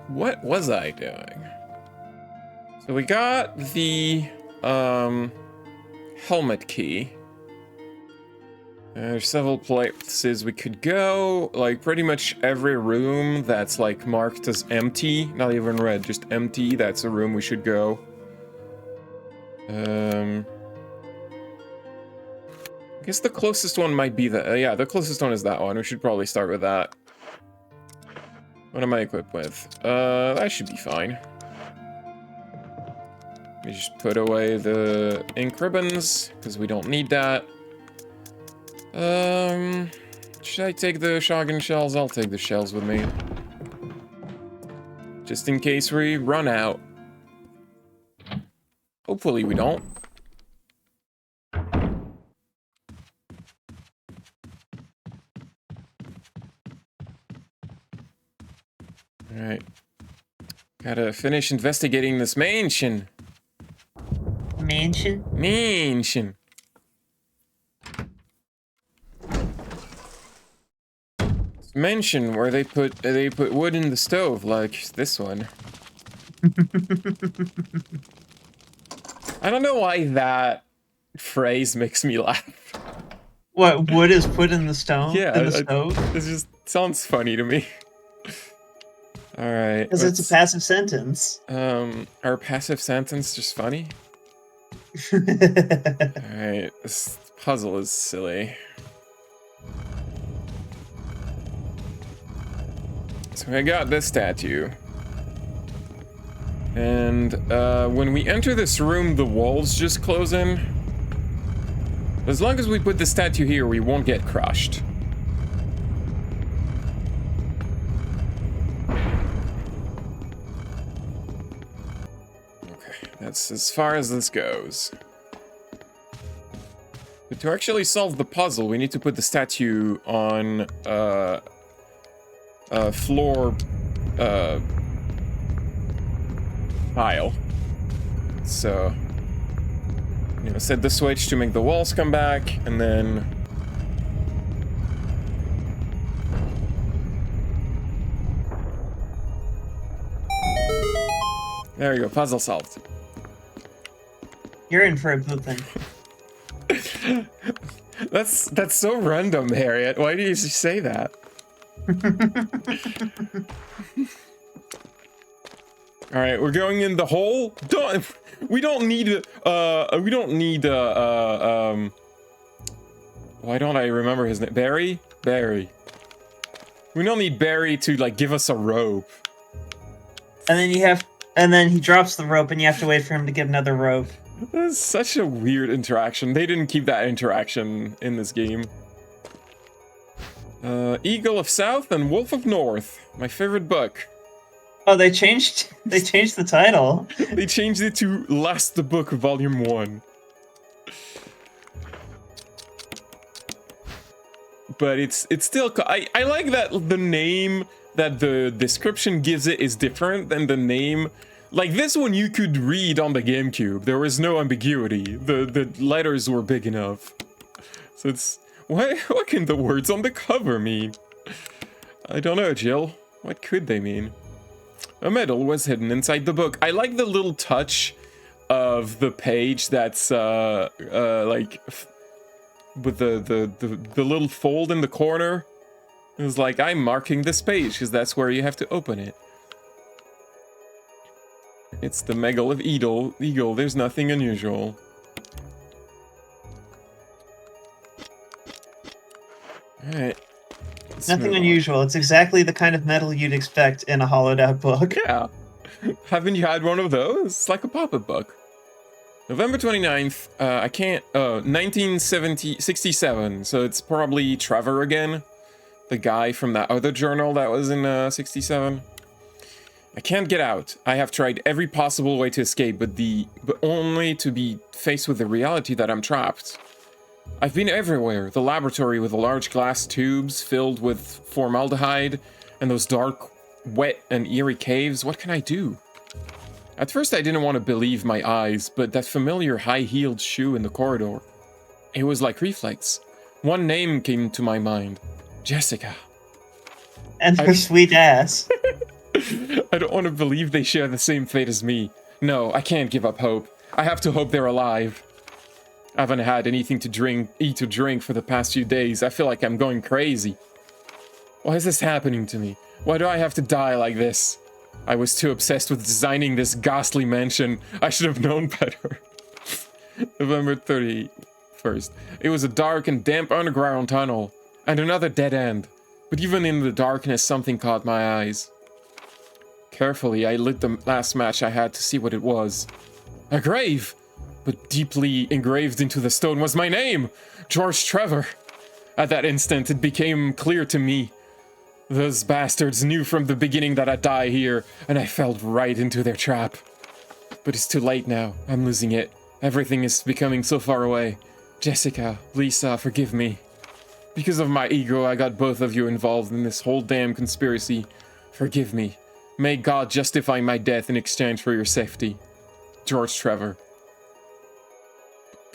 what was I doing? So we got the helmet key. There's several places we could go, like pretty much every room that's like marked as empty, not even red, just empty, that's a room we should go. I guess the closest one might be the, yeah, the closest one is that one. We should probably start with that. What am I equipped with? That should be fine. We just put away the ink ribbons, because we don't need that. Should I take the shotgun shells? I'll take the shells with me. Just in case we run out. Hopefully we don't. Alright. Gotta finish investigating this mansion. Mansion? Mansion. Mansion where they put wood in the stove like this one. I don't know why that phrase makes me laugh. What, wood is put in the stone? Yeah, in the stove? It just sounds funny to me. All right. Because it's a passive sentence. Our passive sentence just funny? All right, this puzzle is silly. So I got this statue. And when we enter this room, the walls just close in. As long as we put the statue here, we won't get crushed. Okay, that's as far as this goes. But to actually solve the puzzle, we need to put the statue on floor tile. So, you know, set the switch to make the walls come back, and then there we go, puzzle solved. You're in for a good thing. That's so random, Harriet. Why do you say that? All right, we're going in the hole. We don't need why don't I remember his name? Barry? Barry. We don't need Barry to like give us a rope. And then he drops the rope and you have to wait for him to get another rope. That's such a weird interaction. They didn't keep that interaction in this game. Eagle of South and Wolf of North. My favorite book. Oh, they changed the title. They changed it to Last the Book Volume 1. But it's still... I like that the name that the description gives it is different than the name. Like this one you could read on the GameCube. There was no ambiguity. The letters were big enough. So it's... What can the words on the cover mean? I don't know, Jill. What could they mean? A medal was hidden inside the book. I like the little touch of the page that's like with the little fold in the corner. It was like, I'm marking this page because that's where you have to open it. It's the medal of Eagle. There's nothing unusual. Alright. Nothing unusual. It's exactly the kind of metal you'd expect in a hollowed out book. Yeah. Haven't you had one of those? It's like a pop-up book. November 29th, 1967, so it's probably Trevor again. The guy from that other journal that was in 67. I can't get out. I have tried every possible way to escape, but only to be faced with the reality that I'm trapped. I've been everywhere. The laboratory with the large glass tubes filled with formaldehyde, and those dark, wet, and eerie caves. What can I do? At first I didn't want to believe my eyes, but that familiar high-heeled shoe in the corridor. It was like reflex. One name came to my mind. Jessica. And her sweet ass. I don't want to believe they share the same fate as me. No, I can't give up hope. I have to hope they're alive. I haven't had anything to eat or drink for the past few days. I feel like I'm going crazy. Why is this happening to me? Why do I have to die like this? I was too obsessed with designing this ghastly mansion. I should have known better. November 31st. It was a dark and damp underground tunnel, and another dead end. But even in the darkness, something caught my eyes. Carefully, I lit the last match I had to see what it was. A grave! But deeply engraved into the stone was my name! George Trevor! At that instant, it became clear to me. Those bastards knew from the beginning that I'd die here, and I fell right into their trap. But it's too late now. I'm losing it. Everything is becoming so far away. Jessica, Lisa, forgive me. Because of my ego, I got both of you involved in this whole damn conspiracy. Forgive me. May God justify my death in exchange for your safety. George Trevor.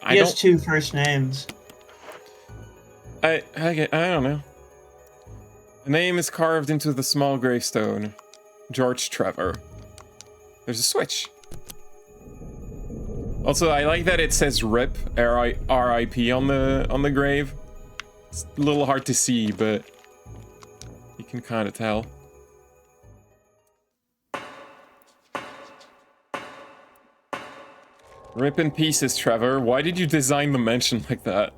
He has 2 first names. I don't know. The name is carved into the small gravestone. George Trevor. There's a switch. Also, I like that it says RIP, R-I-P on the grave. It's a little hard to see, but you can kind of tell. Rip in pieces, Trevor. Why did you design the mansion like that?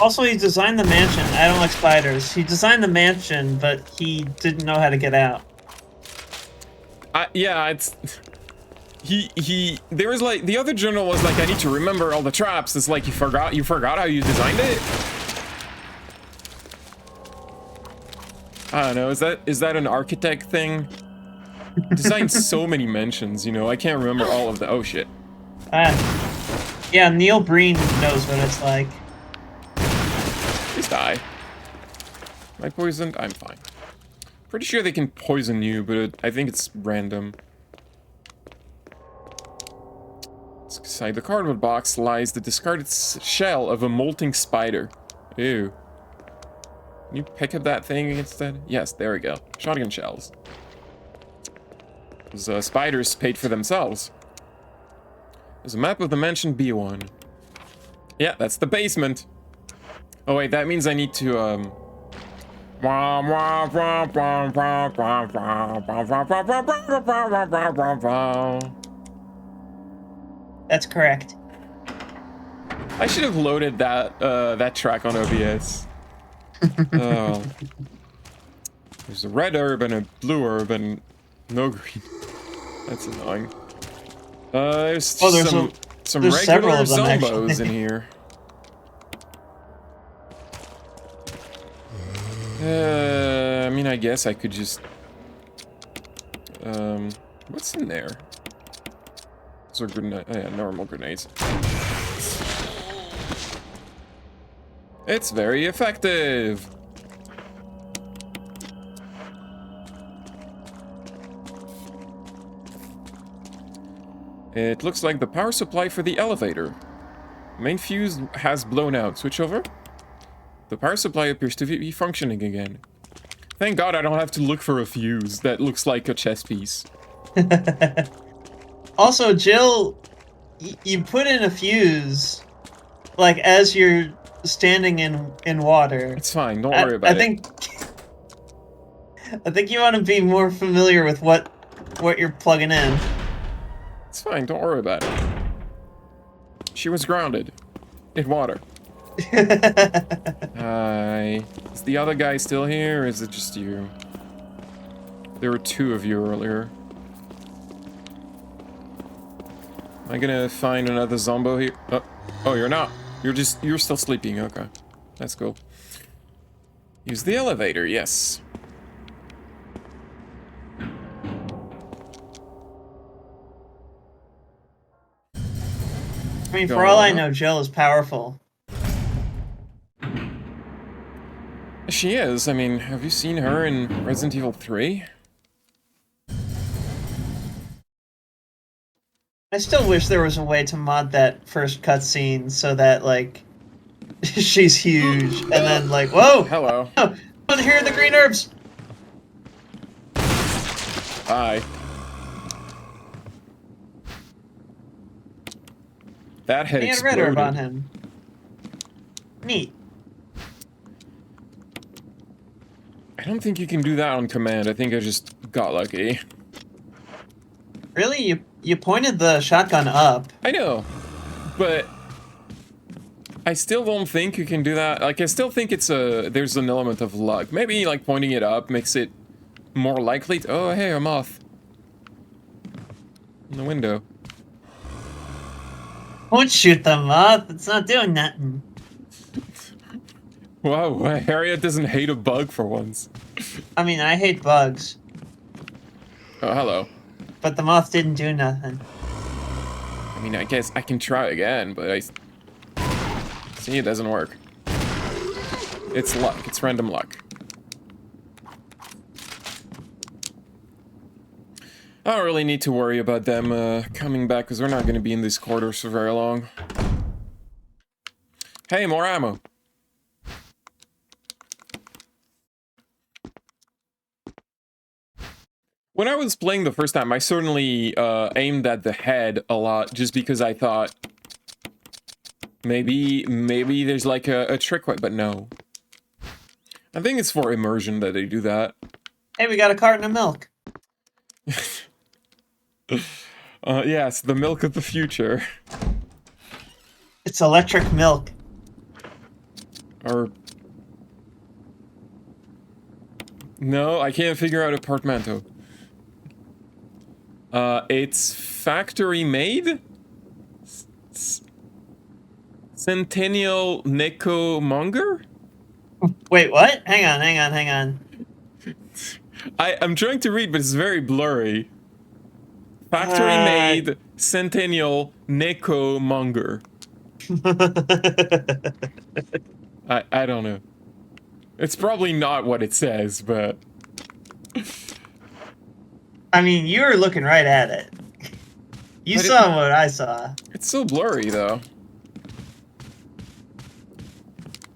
Also, he designed the mansion. I don't like spiders. He designed the mansion, but he didn't know how to get out. Yeah, it's... There was like... The other journal was like, I need to remember all the traps. It's like, you forgot how you designed it? I don't know, is that an architect thing? Designed so many mansions, you know, I can't remember all of the... Oh, shit. Yeah, Neil Breen knows what it's like. Please die. Am I poisoned? I'm fine. Pretty sure they can poison you, but I think it's random. Inside the cardboard box lies the discarded shell of a molting spider. Ew. Can you pick up that thing instead? Yes, there we go. Shotgun shells. Those spiders paid for themselves. There's a map of the mansion B1. Yeah, that's the basement. Oh wait, that means I need to, That's correct. I should have loaded that, that track on OBS. Oh. There's a red herb and a blue herb and no green. That's annoying. There's some regular zombos in here. I mean, I guess I could just... what's in there? Those are grenades. Oh, yeah, normal grenades. It's very effective! It looks like the power supply for the elevator. Main fuse has blown out. Switch over. The power supply appears to be functioning again. Thank God I don't have to look for a fuse that looks like a chess piece. Also, Jill, you put in a fuse, like, as you're standing in water. It's fine, don't worry about it. I think you want to be more familiar with what you're plugging in. It's fine, don't worry about it. She was grounded. In water. Hi. Is the other guy still here, or is it just you? There were 2 of you earlier. Am I gonna find another zombo here? Oh, you're not. You're still sleeping, okay. That's cool. Use the elevator, yes. I mean, for all I know, Jill is powerful. She is. I mean, have you seen her in Resident Evil 3? I still wish there was a way to mod that first cutscene so that, like, she's huge, and then, like, whoa! Hello. Oh, here are the green herbs! Hi. That head He had a red herb on exploded. him. Neat. I don't think you can do that on command. I think I just got lucky. Really? You pointed the shotgun up. I know, but I still don't think you can do that. Like, I still think there's an element of luck. Maybe, like, pointing it up makes it more likely to... Oh, hey, a moth. In the window. Don't shoot the moth. It's not doing nothing. Wow, Harriet doesn't hate a bug for once. I mean, I hate bugs. Oh, hello. But the moth didn't do nothing. I mean, I guess I can try again, but I... See, it doesn't work. It's luck. It's random luck. I don't really need to worry about them coming back, because we're not going to be in these corridors for very long. Hey, more ammo. When I was playing the first time, I certainly aimed at the head a lot, just because I thought maybe there's like a trick way, but no. I think it's for immersion that they do that. Hey, we got a carton of milk. Yes, the milk of the future. It's electric milk. Or... No, I can't figure out a portmanteau. It's factory made? Centennial Neko Monger? Wait, what? Hang on. I'm trying to read, but it's very blurry. Factory made Centennial Neko Monger. I don't know. It's probably not what it says, but... I mean, you were looking right at it. You saw what I saw. It's so blurry, though.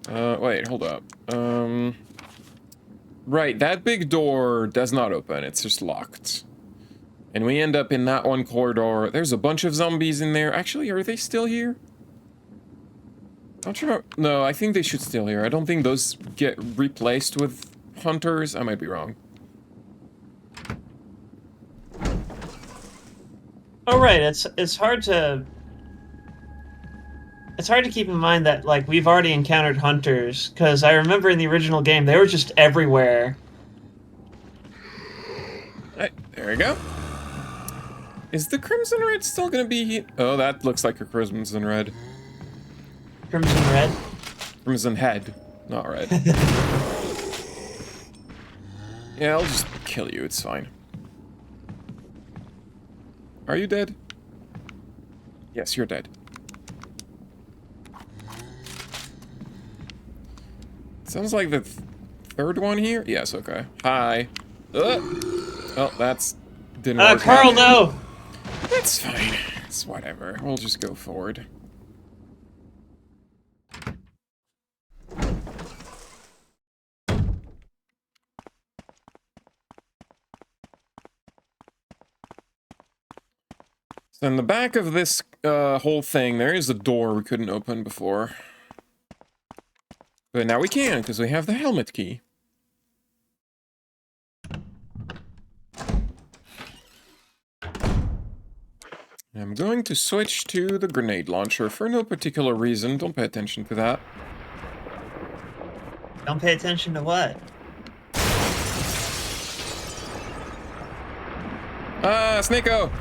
Wait, hold up. Right, that big door does not open, it's just locked. And we end up in that one corridor. There's a bunch of zombies in there. Actually, are they still here? Not sure. No, I think they should still here. I don't think those get replaced with hunters. I might be wrong. Oh right, it's hard to keep in mind that like we've already encountered hunters, because I remember in the original game they were just everywhere. Right, there we go. Is the crimson red still gonna be? Oh, that looks like a crimson red. Crimson red? Crimson head, not red. Yeah, I'll just kill you, it's fine. Are you dead? Yes, you're dead. Sounds like the third one here? Yes, okay. Hi. Oh, that's... didn't work. Carl, no! That's fine. It's whatever. We'll just go forward. So in the back of this whole thing, there is a door we couldn't open before. But now we can, because we have the helmet key. I'm going to switch to the grenade launcher for no particular reason. Don't pay attention to that. Don't pay attention to what? Ah, Snako!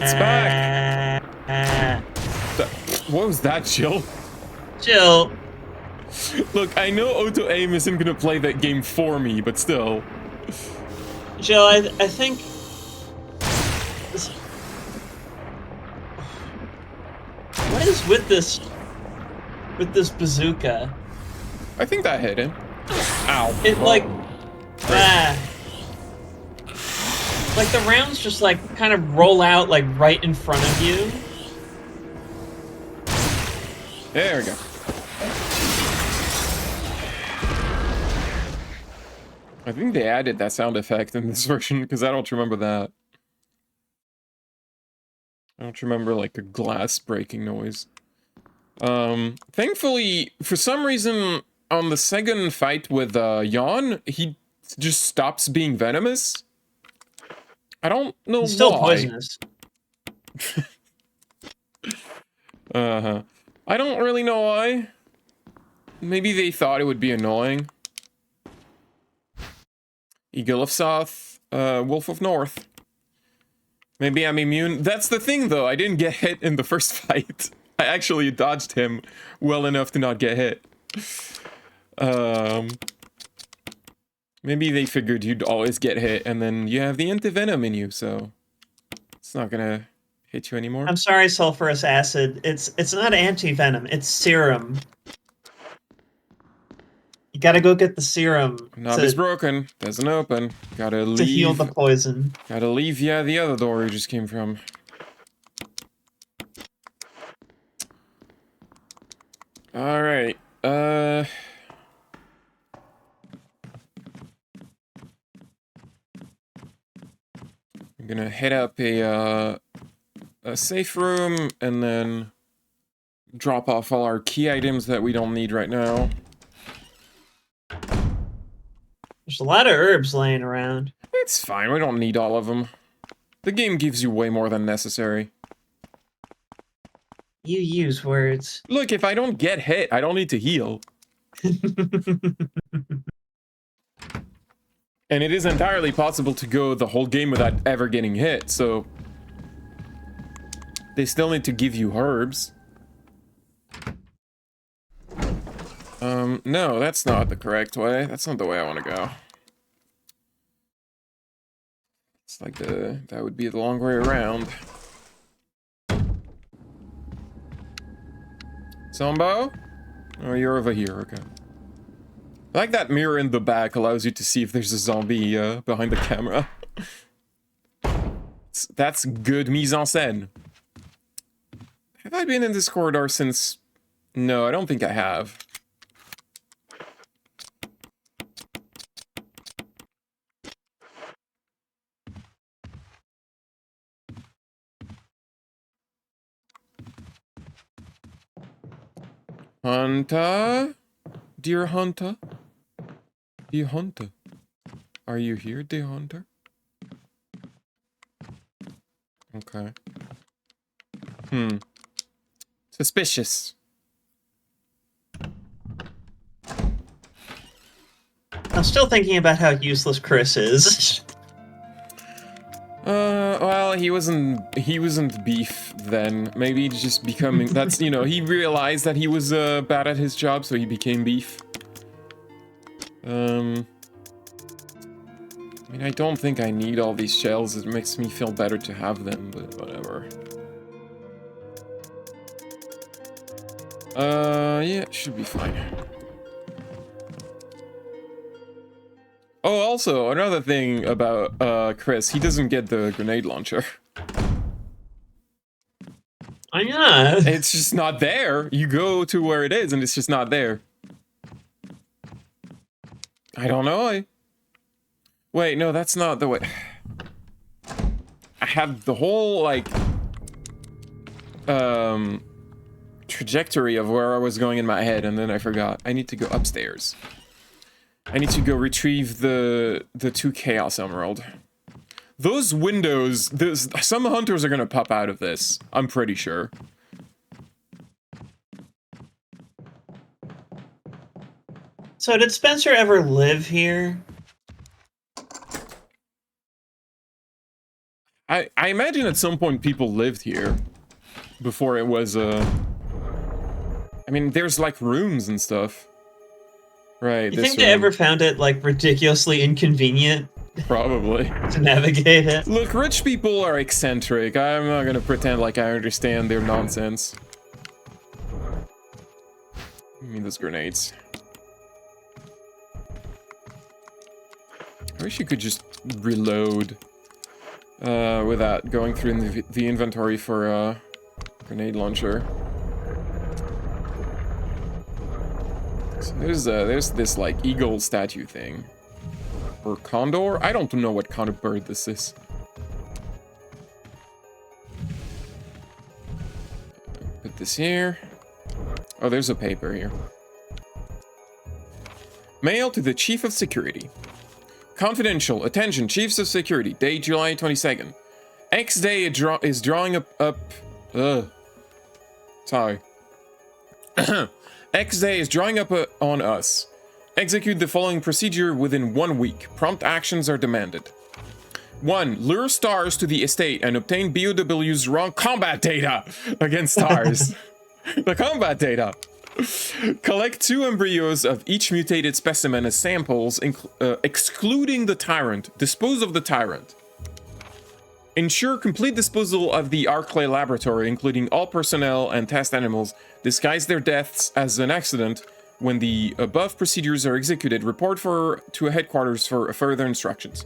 It's back! What was that, Jill? Jill. Look, I know auto-aim isn't gonna play that game for me, but still. Jill, I think... What is with this bazooka? I think that hit him. Ow. It, like... Like, the rounds just, like, kind of roll out, like, right in front of you. There we go. I think they added that sound effect in this version, because I don't remember that. I don't remember, like, a glass breaking noise. Thankfully, for some reason, on the second fight with, Jan, he just stops being venomous. I don't know It's still why. poisonous. Uh-huh. I don't really know why. Maybe they thought it would be annoying. Eagle of South, Wolf of North. Maybe I'm immune. That's the thing, though. I didn't get hit in the first fight. I actually dodged him well enough to not get hit. Maybe they figured you'd always get hit, and then you have the anti-venom in you, so it's not gonna hit you anymore. I'm sorry, sulfurous acid. It's not anti-venom. It's serum. You gotta go get the serum Knob is broken. Doesn't open. Gotta leave. to heal the poison. Gotta leave, yeah, the other door you just came from. Alright, I'm gonna hit up a safe room, and then drop off all our key items that we don't need right now. There's a lot of herbs laying around. It's fine, we don't need all of them. The game gives you way more than necessary. You use words. Look, if I don't get hit, I don't need to heal. And it is entirely possible to go the whole game without ever getting hit, so... They still need to give you herbs. No, that's not the correct way. That's not the way I want to go. It's like that would be the long way around. Zombo? Oh, you're over here, okay. I like that mirror in the back allows you to see if there's a zombie behind the camera. That's good mise en scène. Have I been in this corridor since... No, I don't think I have. Hunter? Dear Hunter? Dear Hunter? Are you here, dear Hunter? Okay. Suspicious. I'm still thinking about how useless Chris is. Well, he wasn't beef then. Maybe just becoming, that's, you know, he realized that he was, bad at his job, so he became beef. I mean, I don't think I need all these shells. It makes me feel better to have them, but whatever. Yeah, it should be fine. Oh, also, another thing about, Chris, he doesn't get the grenade launcher. Why not? It's just not there. You go to where it is, and it's just not there. I don't know. Wait, no, that's not the way. I had the whole, like, trajectory of where I was going in my head, and then I forgot. I need to go upstairs. I need to go retrieve the 2 Chaos Emerald. Those windows, some hunters are gonna pop out of this. I'm pretty sure. So did Spencer ever live here? I imagine at some point people lived here before it was, I mean, there's like rooms and stuff. Right, You think they ever found it, like, ridiculously inconvenient? Probably. To navigate it? Look, rich people are eccentric. I'm not gonna pretend like I understand their nonsense. I mean, those grenades. I wish you could just reload without going through the inventory for a grenade launcher. So there's this like eagle statue thing. Or condor? I don't know what kind of bird this is. Put this here. Oh, there's a paper here. Mail to the Chief of Security. Confidential. Attention, Chiefs of Security. Date July 22nd. X Day is drawing up. Sorry. X Day is drawing up on us. Execute the following procedure within 1 week. Prompt actions are demanded. 1. Lure stars to the estate and obtain BOW's wrong combat data against stars. The combat data. Collect 2 embryos of each mutated specimen as samples, excluding the tyrant. Dispose of the tyrant. Ensure complete disposal of the Arclay laboratory, including all personnel and test animals. Disguise their deaths as an accident. When the above procedures are executed, report to a headquarters for further instructions.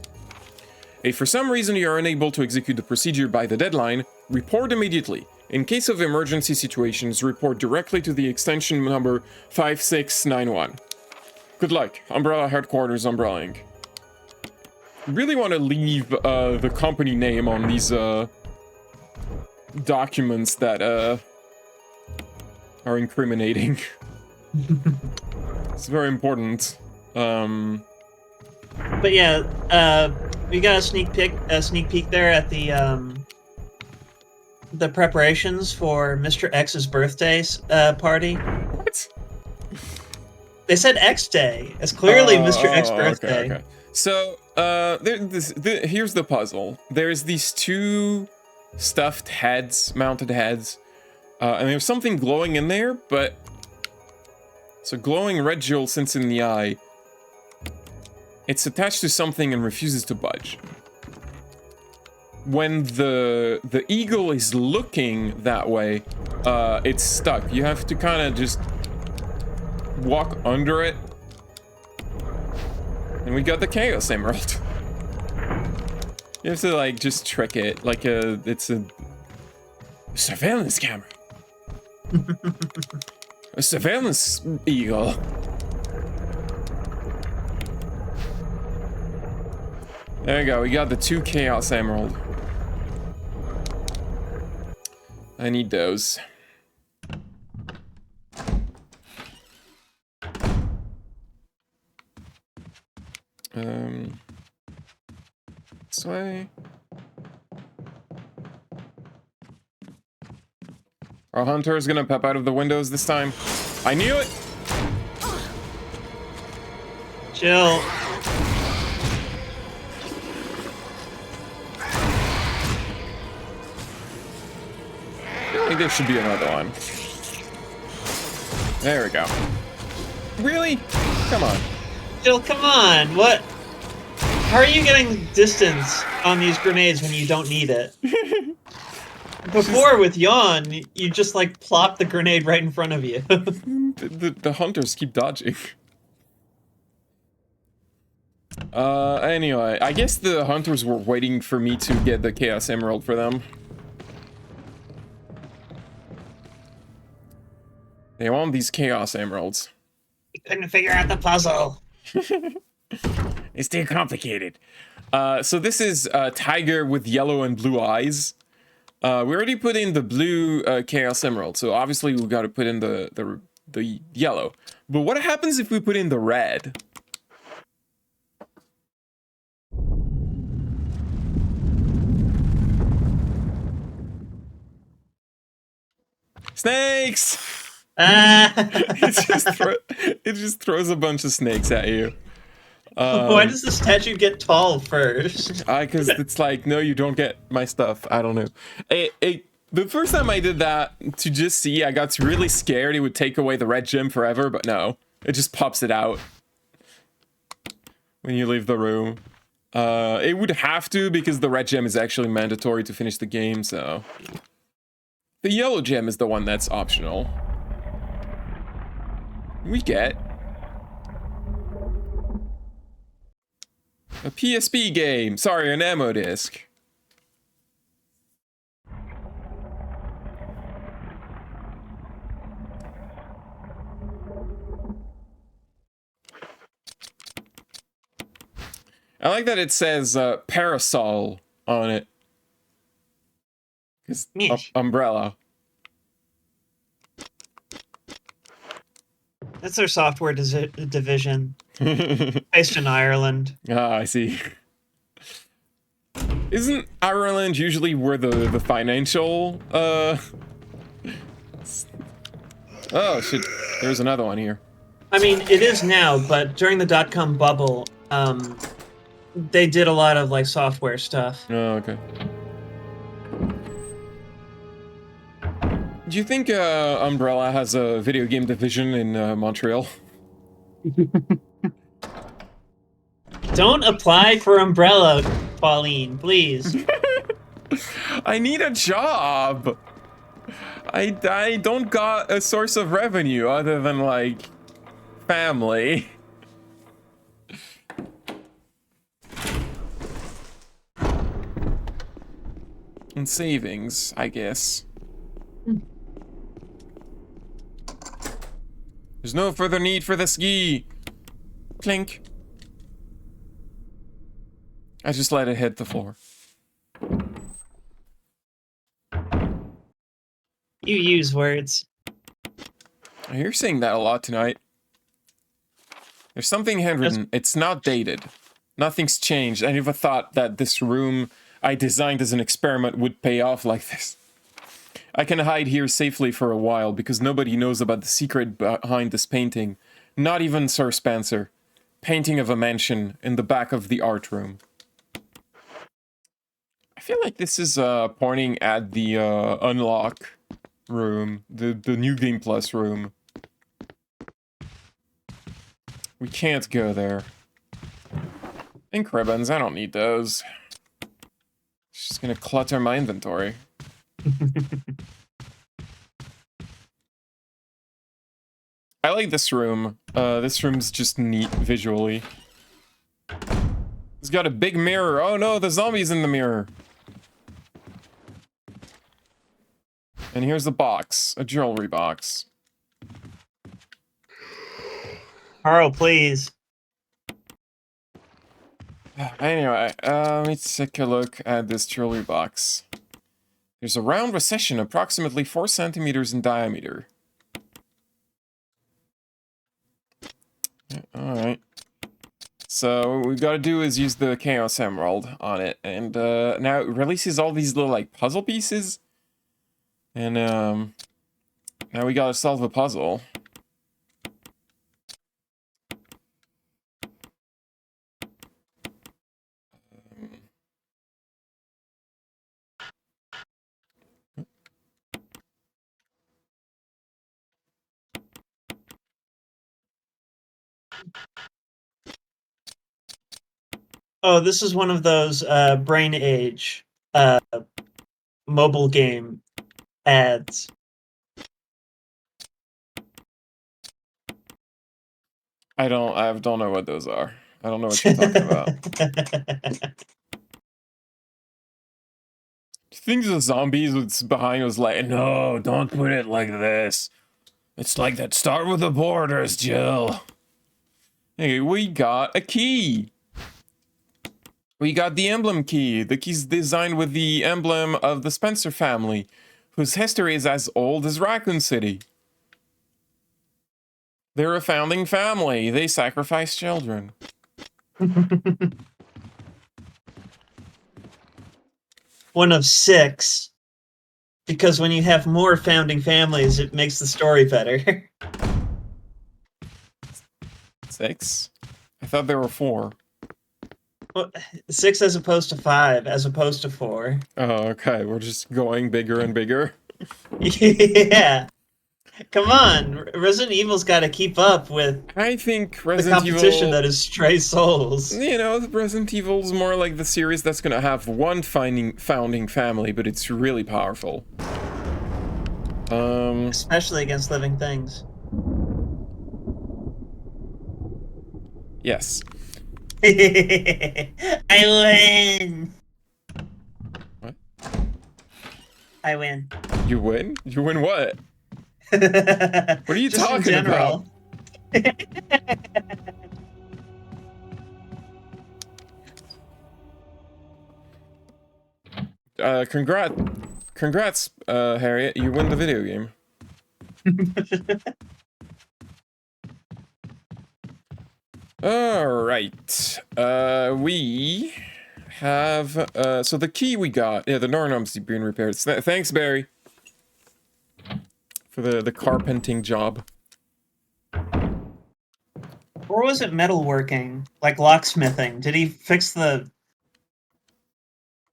If for some reason you are unable to execute the procedure by the deadline, report immediately. In case of emergency situations, report directly to the extension number 5691. Good luck. Umbrella Headquarters, Umbrella Inc. Really want to leave the company name on these documents that are incriminating. It's very important. But yeah, we got a sneak peek there at the preparations for Mr. X's birthday party. What? They said X Day. It's clearly Mr. X's birthday. Okay. So, here's the puzzle. There's these 2 stuffed heads, mounted heads, and there's something glowing in there, but it's a glowing red jewel since in the eye. It's attached to something and refuses to budge. When the eagle is looking that way, it's stuck. You have to kind of just walk under it. And we got the Chaos Emerald. You have to, like, just trick it. Like, it's a surveillance camera. A surveillance eagle. There we go. We got the 2 Chaos Emerald. I need those. This way. Our hunter is gonna pop out of the windows this time. I knew it! Chill. I think there should be another one. There we go. Really? Come on. Jill, come on. What? How are you getting distance on these grenades when you don't need it? Before, with Yawn, you just, like, plop the grenade right in front of you. the hunters keep dodging. Anyway, I guess the hunters were waiting for me to get the Chaos Emerald for them. They want these Chaos Emeralds. You couldn't figure out the puzzle. It's too complicated. So this is a tiger with yellow and blue eyes. We already put in the blue Chaos Emerald, so obviously we got to put in the yellow. But what happens if we put in the red? Snakes! It just throws a bunch of snakes at you. Why does the statue get tall first? Because it's like, no, you don't get my stuff. I don't know. The first time I did that to just see, I got really scared it would take away the red gem forever, but no. It just pops it out when you leave the room. It would have to, because the red gem is actually mandatory to finish the game, so... The yellow gem is the one that's optional. We get a PSP game. Sorry, an ammo disc. I like that it says parasol on it. It's umbrella. That's their software division. Based in Ireland. Ah, I see. Isn't Ireland usually where the financial, Oh, shit. There's another one here. I mean, it is now, but during the dot-com bubble, they did a lot of, like, software stuff. Oh, okay. Do you think Umbrella has a video game division in Montreal? Don't apply for Umbrella, Pauline, please. I need a job. I don't got a source of revenue other than, like, family. And savings, I guess. There's no further need for the ski. Clink. I just let it hit the floor. You use words. You're saying that a lot tonight. There's something handwritten. It's not dated. Nothing's changed. I never thought that this room I designed as an experiment would pay off like this. I can hide here safely for a while because nobody knows about the secret behind this painting. Not even Sir Spencer. Painting of a mansion in the back of the art room. I feel like this is pointing at the unlock room, the New Game Plus room. We can't go there. Ink ribbons, I don't need those. It's just gonna clutter my inventory. I like this room. This room's just neat visually. It's got a big mirror. Oh no, the zombie's in the mirror. And here's the box, a jewelry box. Carl, please. Anyway, let me take a look at this jewelry box. There's a round recession approximately 4 centimeters in diameter. Alright. So what we've got to do is use the Chaos Emerald on it. And now it releases all these little like puzzle pieces. And now we gotta solve a puzzle. Oh, this is one of those Brain Age mobile game ads. I don't know what those are. I don't know what you're talking about. Do you think the zombies was behind was like, no, don't put it like this. It's like that Start with the Borders, Jill. Hey, we got a key. We got the emblem key. The key's designed with the emblem of the Spencer family, whose history is as old as Raccoon City. They're a founding family. They sacrifice children. One of 6. Because when you have more founding families, it makes the story better. 6? I thought there were 4. Well, 6 as opposed to 5, as opposed to 4. Oh, okay. We're just going bigger and bigger. Yeah. Come on. Resident Evil's got to keep up with I think the Resident competition Evil... that is Stray Souls. You know, Resident Evil's more like the series that's gonna have one founding family, but it's really powerful. Especially against living things. Yes. I win! What? I win. You win? You win what? What are you Just in talking about? general. Congrats, Harriet. You win the video game. All right. We have so the key we got. Yeah, the doorknob's being repaired. Thanks, Barry, for the carpenting job. Or was it metalworking, like locksmithing? Did he fix the?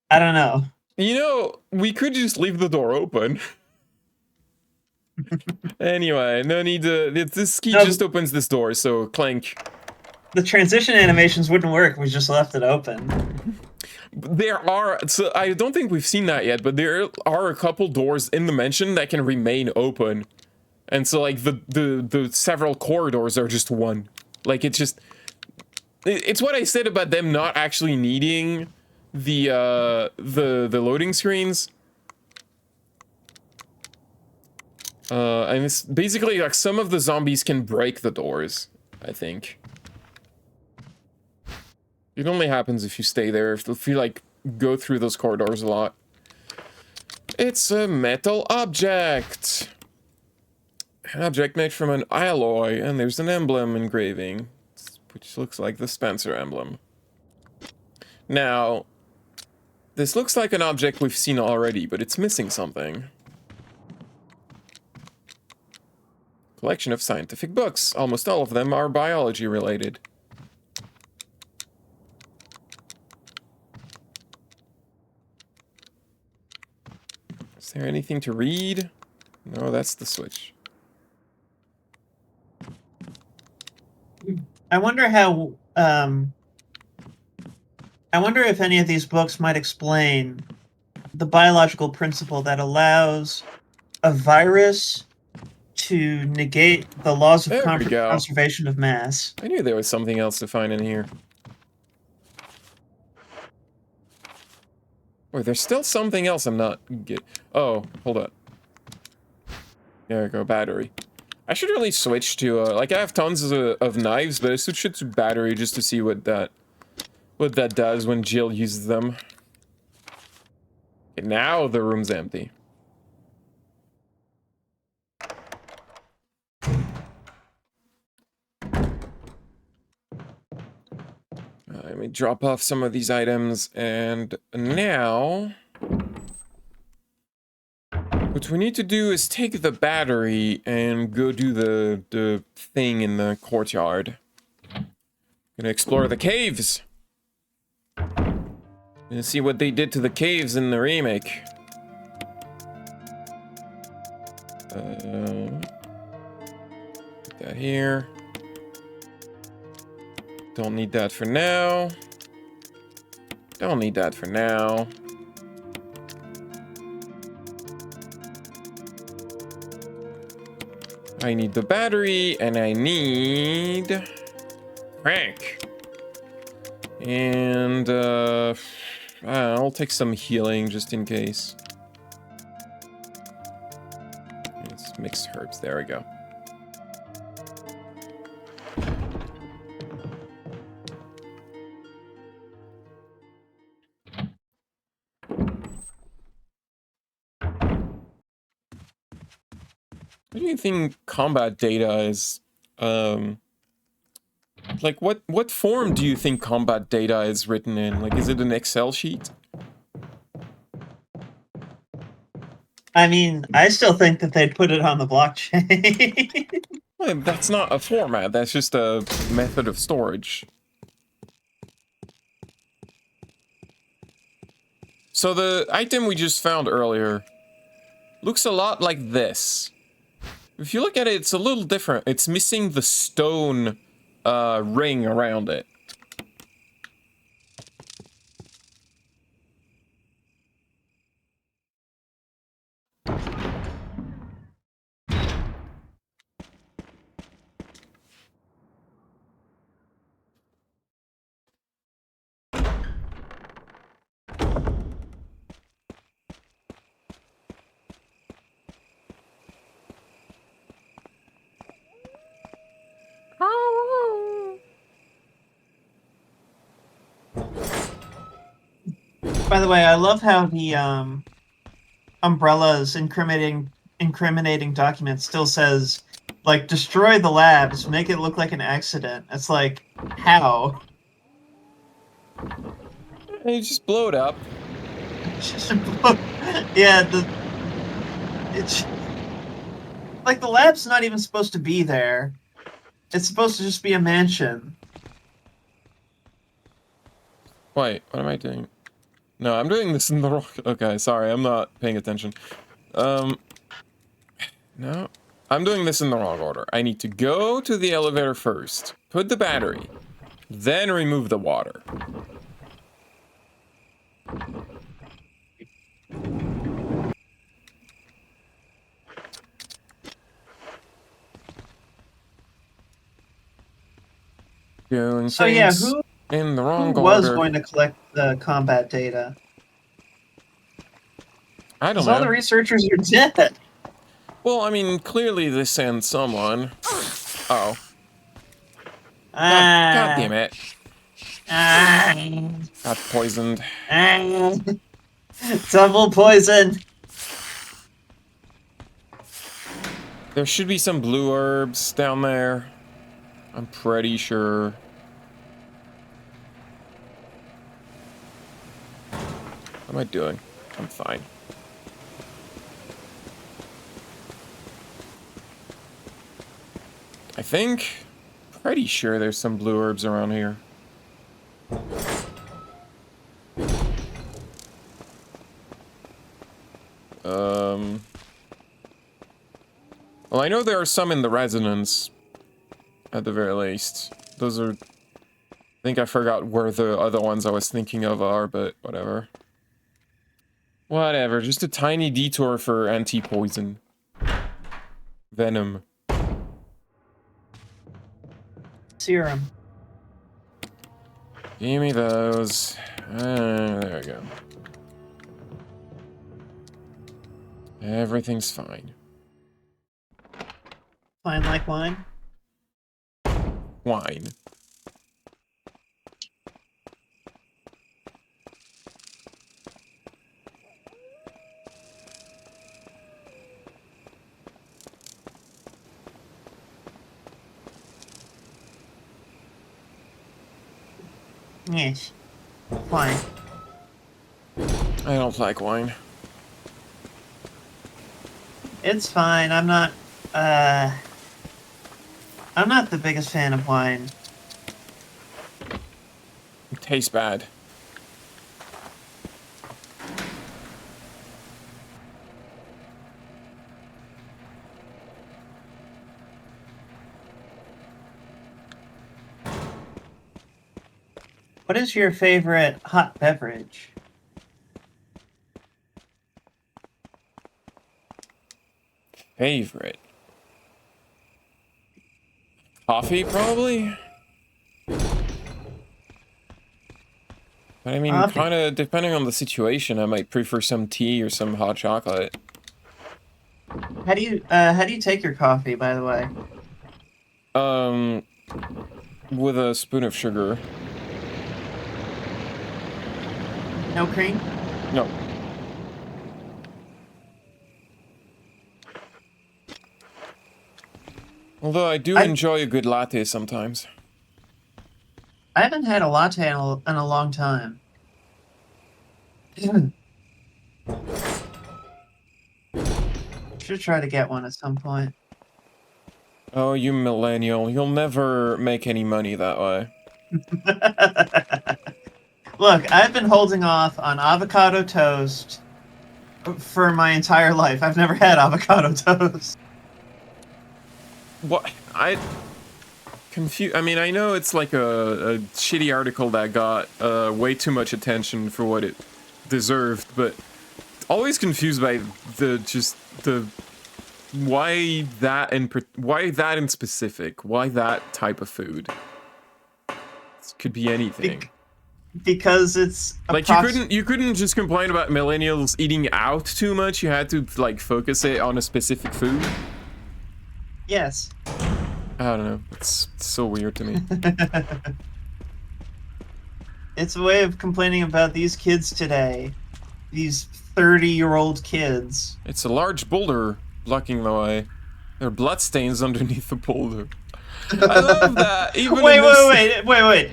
I don't know. You know, we could just leave the door open. Anyway, no need to. This key just opens this door, so clank. The transition animations wouldn't work. We just left it open. There are, so I don't think we've seen that yet, but there are a couple doors in the mansion that can remain open. And so like the several corridors are just one. Like it's just, it's what I said about them not actually needing the loading screens. And it's basically like some of the zombies can break the doors, I think. It only happens if you stay there, if you like go through those corridors a lot. It's a metal object. An object made from an alloy, and there's an emblem engraving, which looks like the Spencer emblem. Now, this looks like an object we've seen already, but it's missing something. Collection of scientific books. Almost all of them are biology related. Is there anything to read? No, that's the switch. I wonder how. I wonder if any of these books might explain the biological principle that allows a virus to negate the laws of conservation of mass. I knew there was something else to find in here. Wait, there's still something else I'm not getting. Oh, hold up. There we go, battery. I should really switch to, like, I have tons of knives, but I switched it to battery just to see what that does when Jill uses them. Okay, now the room's empty. Let me drop off some of these items, and now what we need to do is take the battery and go do the thing in the courtyard. Gonna explore the caves. Gonna see what they did to the caves in the remake. Put that here. Don't need that for now. Don't need that for now. I need the battery, and I need crank. And I'll take some healing just in case. Let's mix herbs. There we go. What do you think combat data is, like what form do you think combat data is written in? Like, is it an Excel sheet? I mean, I still think that they'd put it on the blockchain. Well, that's not a format, that's just a method of storage. So the item we just found earlier looks a lot like this. If you look at it, it's a little different. It's missing the stone ring around it. By the way, I love how the Umbrella's incriminating document still says, like, destroy the labs, make it look like an accident. It's like, how? You just blow it up. Yeah, it's like the lab's not even supposed to be there. It's supposed to just be a mansion. Wait, what am I doing? No, I'm doing this in the wrong... Okay, sorry, I'm not paying attention. No. I'm doing this in the wrong order. I need to go to the elevator first, put the battery, then remove the water. Doing So yeah, things in the who wrong was order. going to collect the combat data? I don't Because all the know. researchers are dead. Well, I mean, clearly they sent someone. Oh. God damn it. Got poisoned. Double poison. There should be some blue herbs down there. I'm pretty sure. What am I doing? I'm fine. I think. Pretty sure there's some blue herbs around here. Well, I know there are some in the resonance, at the very least. Those are... I think I forgot where the other ones I was thinking of are, but whatever. Whatever, just a tiny detour for anti-poison. Venom. Serum. Give me those. There we go. Everything's fine. Fine like wine. Wine. Yes. Wine. I don't like wine. It's fine. I'm not the biggest fan of wine. It tastes bad. What is your favorite hot beverage? Favorite. Coffee, probably? But I mean, Coffee. kind of depending on the situation, I might prefer some tea or some hot chocolate. How do you take your coffee, by the way? With a spoon of sugar. No cream? No. Although I do enjoy a good latte sometimes. I haven't had a latte in a long time. Should try to get one at some point. Oh, you millennial. You'll never make any money that way. Look, I've been holding off on avocado toast for my entire life. I've never had avocado toast. What? I mean, I know it's like a shitty article that got way too much attention for what it deserved, but always confused by why that in specific, why that type of food. It could be anything. Because it's like you couldn't just complain about millennials eating out too much. You had to like focus it on a specific food. Yes. I don't know. It's so weird to me. It's a way of complaining about these kids today. These 30-year-old kids. It's a large boulder blocking the way. There are bloodstains underneath the boulder. I love that. Even in this... wait.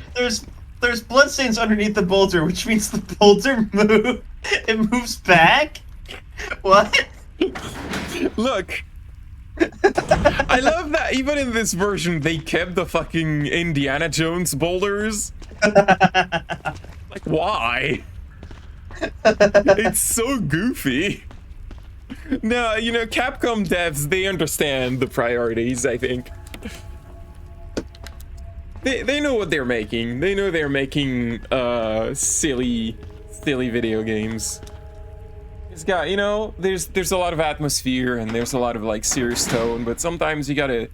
There's bloodstains underneath the boulder, which means the boulder it moves back? What? Look. I love that even in this version they kept the fucking Indiana Jones boulders. Like, why? It's so goofy. No, you know, Capcom devs, they understand the priorities, I think. They know what they're making. They know they're making silly video games. It's got, you know, there's a lot of atmosphere and there's a lot of like serious tone, but sometimes you gotta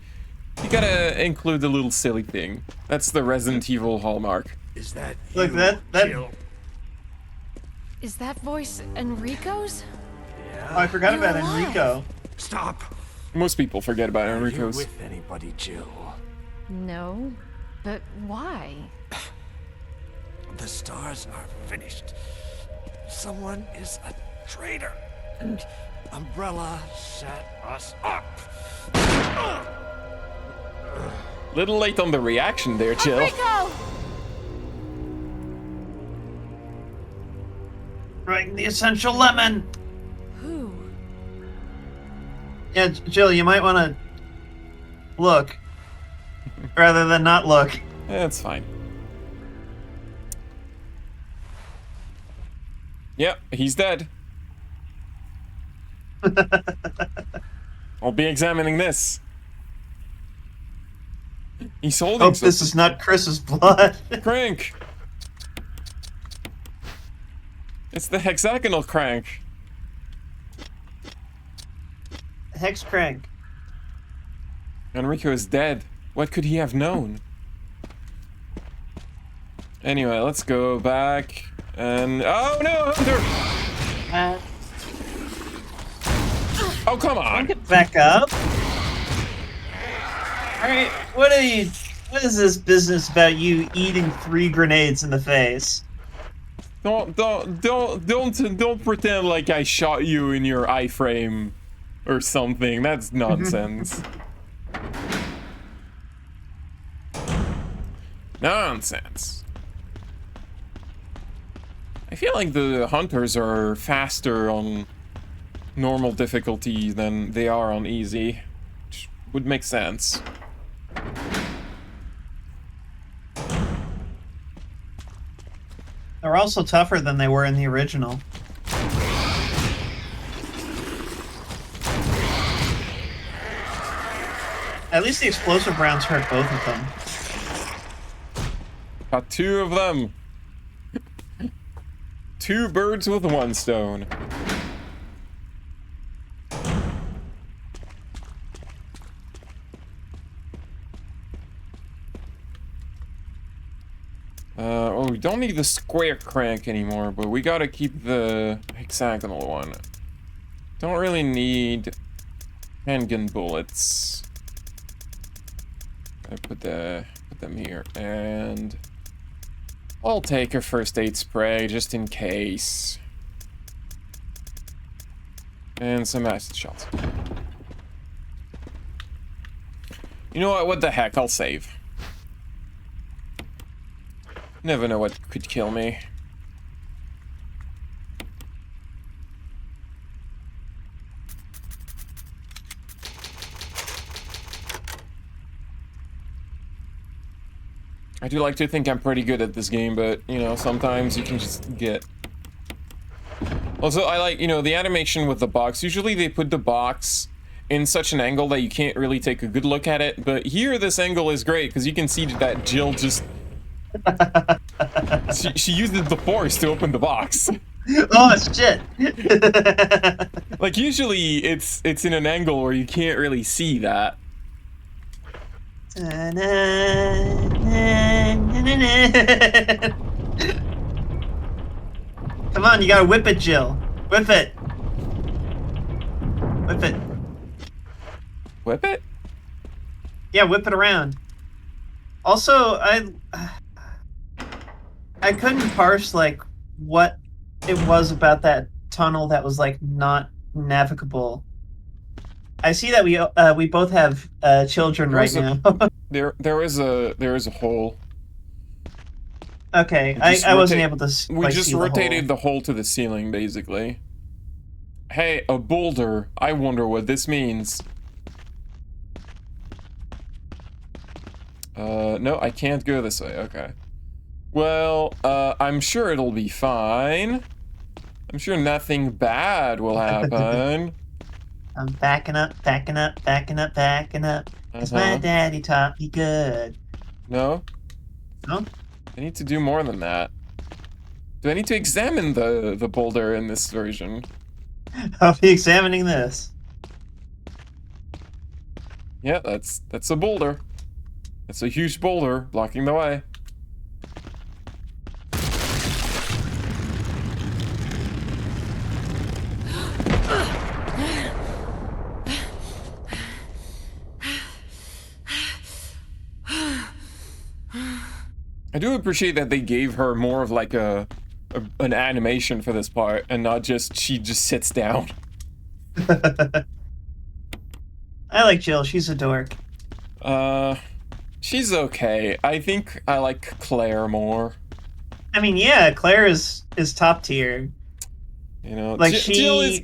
include a little silly thing. That's the Resident Evil hallmark. Is that Look, you, that Jill? Is that voice Enrico's? Oh, I forgot You're about alive. Enrico. Stop. Most people forget about Are you Enrico's. with anybody, Jill? No, but why? The stars are finished. Someone is a traitor. And Umbrella set us up. Little late on the reaction there, Jill. Enrico! Right, the essential lemon. Who? Yeah, Jill, you might want to look rather than not look. That's fine. Yep, he's dead. I'll be examining this. He's holding Hope something. this is not Chris's blood. Crank! It's the hexagonal crank. Hex crank. Enrico is dead. What could he have known? Anyway, let's go back and... Oh no, Hunter! Oh, come on! Get back up. Alright, what is this business about you eating 3 grenades in the face? Don't pretend like I shot you in your iframe or something. That's nonsense. Nonsense. I feel like the hunters are faster on normal difficulty than they are on easy, which would make sense. They're also tougher than they were in the original. At least the explosive rounds hurt both of them. Got 2 of them. 2 birds with 1 stone. Oh, we don't need the square crank anymore, but we gotta keep the hexagonal one. Don't really need handgun bullets. I put them here, and I'll take a first aid spray just in case. And some acid shots. You know what? What the heck? I'll save. Never know what could kill me. I do like to think I'm pretty good at this game, but, you know, sometimes you can just get... Also, I like, you know, the animation with the box. Usually they put the box in such an angle that you can't really take a good look at it, but here this angle is great, because you can see that Jill just... she uses the force to open the box. Oh shit! Like usually it's in an angle where you can't really see that. Come on, you gotta whip it, Jill. Whip it. Whip it. Whip it? Yeah, whip it around. Also, I I couldn't parse like what it was about that tunnel that was like not navigable. I see that we both have children right now. There is a hole. Okay, I wasn't able to We just see rotated the hole to the ceiling, basically. Hey, a boulder. I wonder what this means. No, I can't go this way. Okay. Well, I'm sure it'll be fine. I'm sure nothing bad will happen. I'm backing up, backing up, backing up, backing up. Cause my daddy taught me good. No? No? I need to do more than that. Do I need to examine the boulder in this version? I'll be examining this. Yeah, that's a boulder. It's a huge boulder blocking the way. I do appreciate that they gave her more of like an animation for this part and not just she just sits down. I like Jill. She's a dork. She's okay. I think I like Claire more. I mean, yeah, Claire is top tier. You know, like Jill is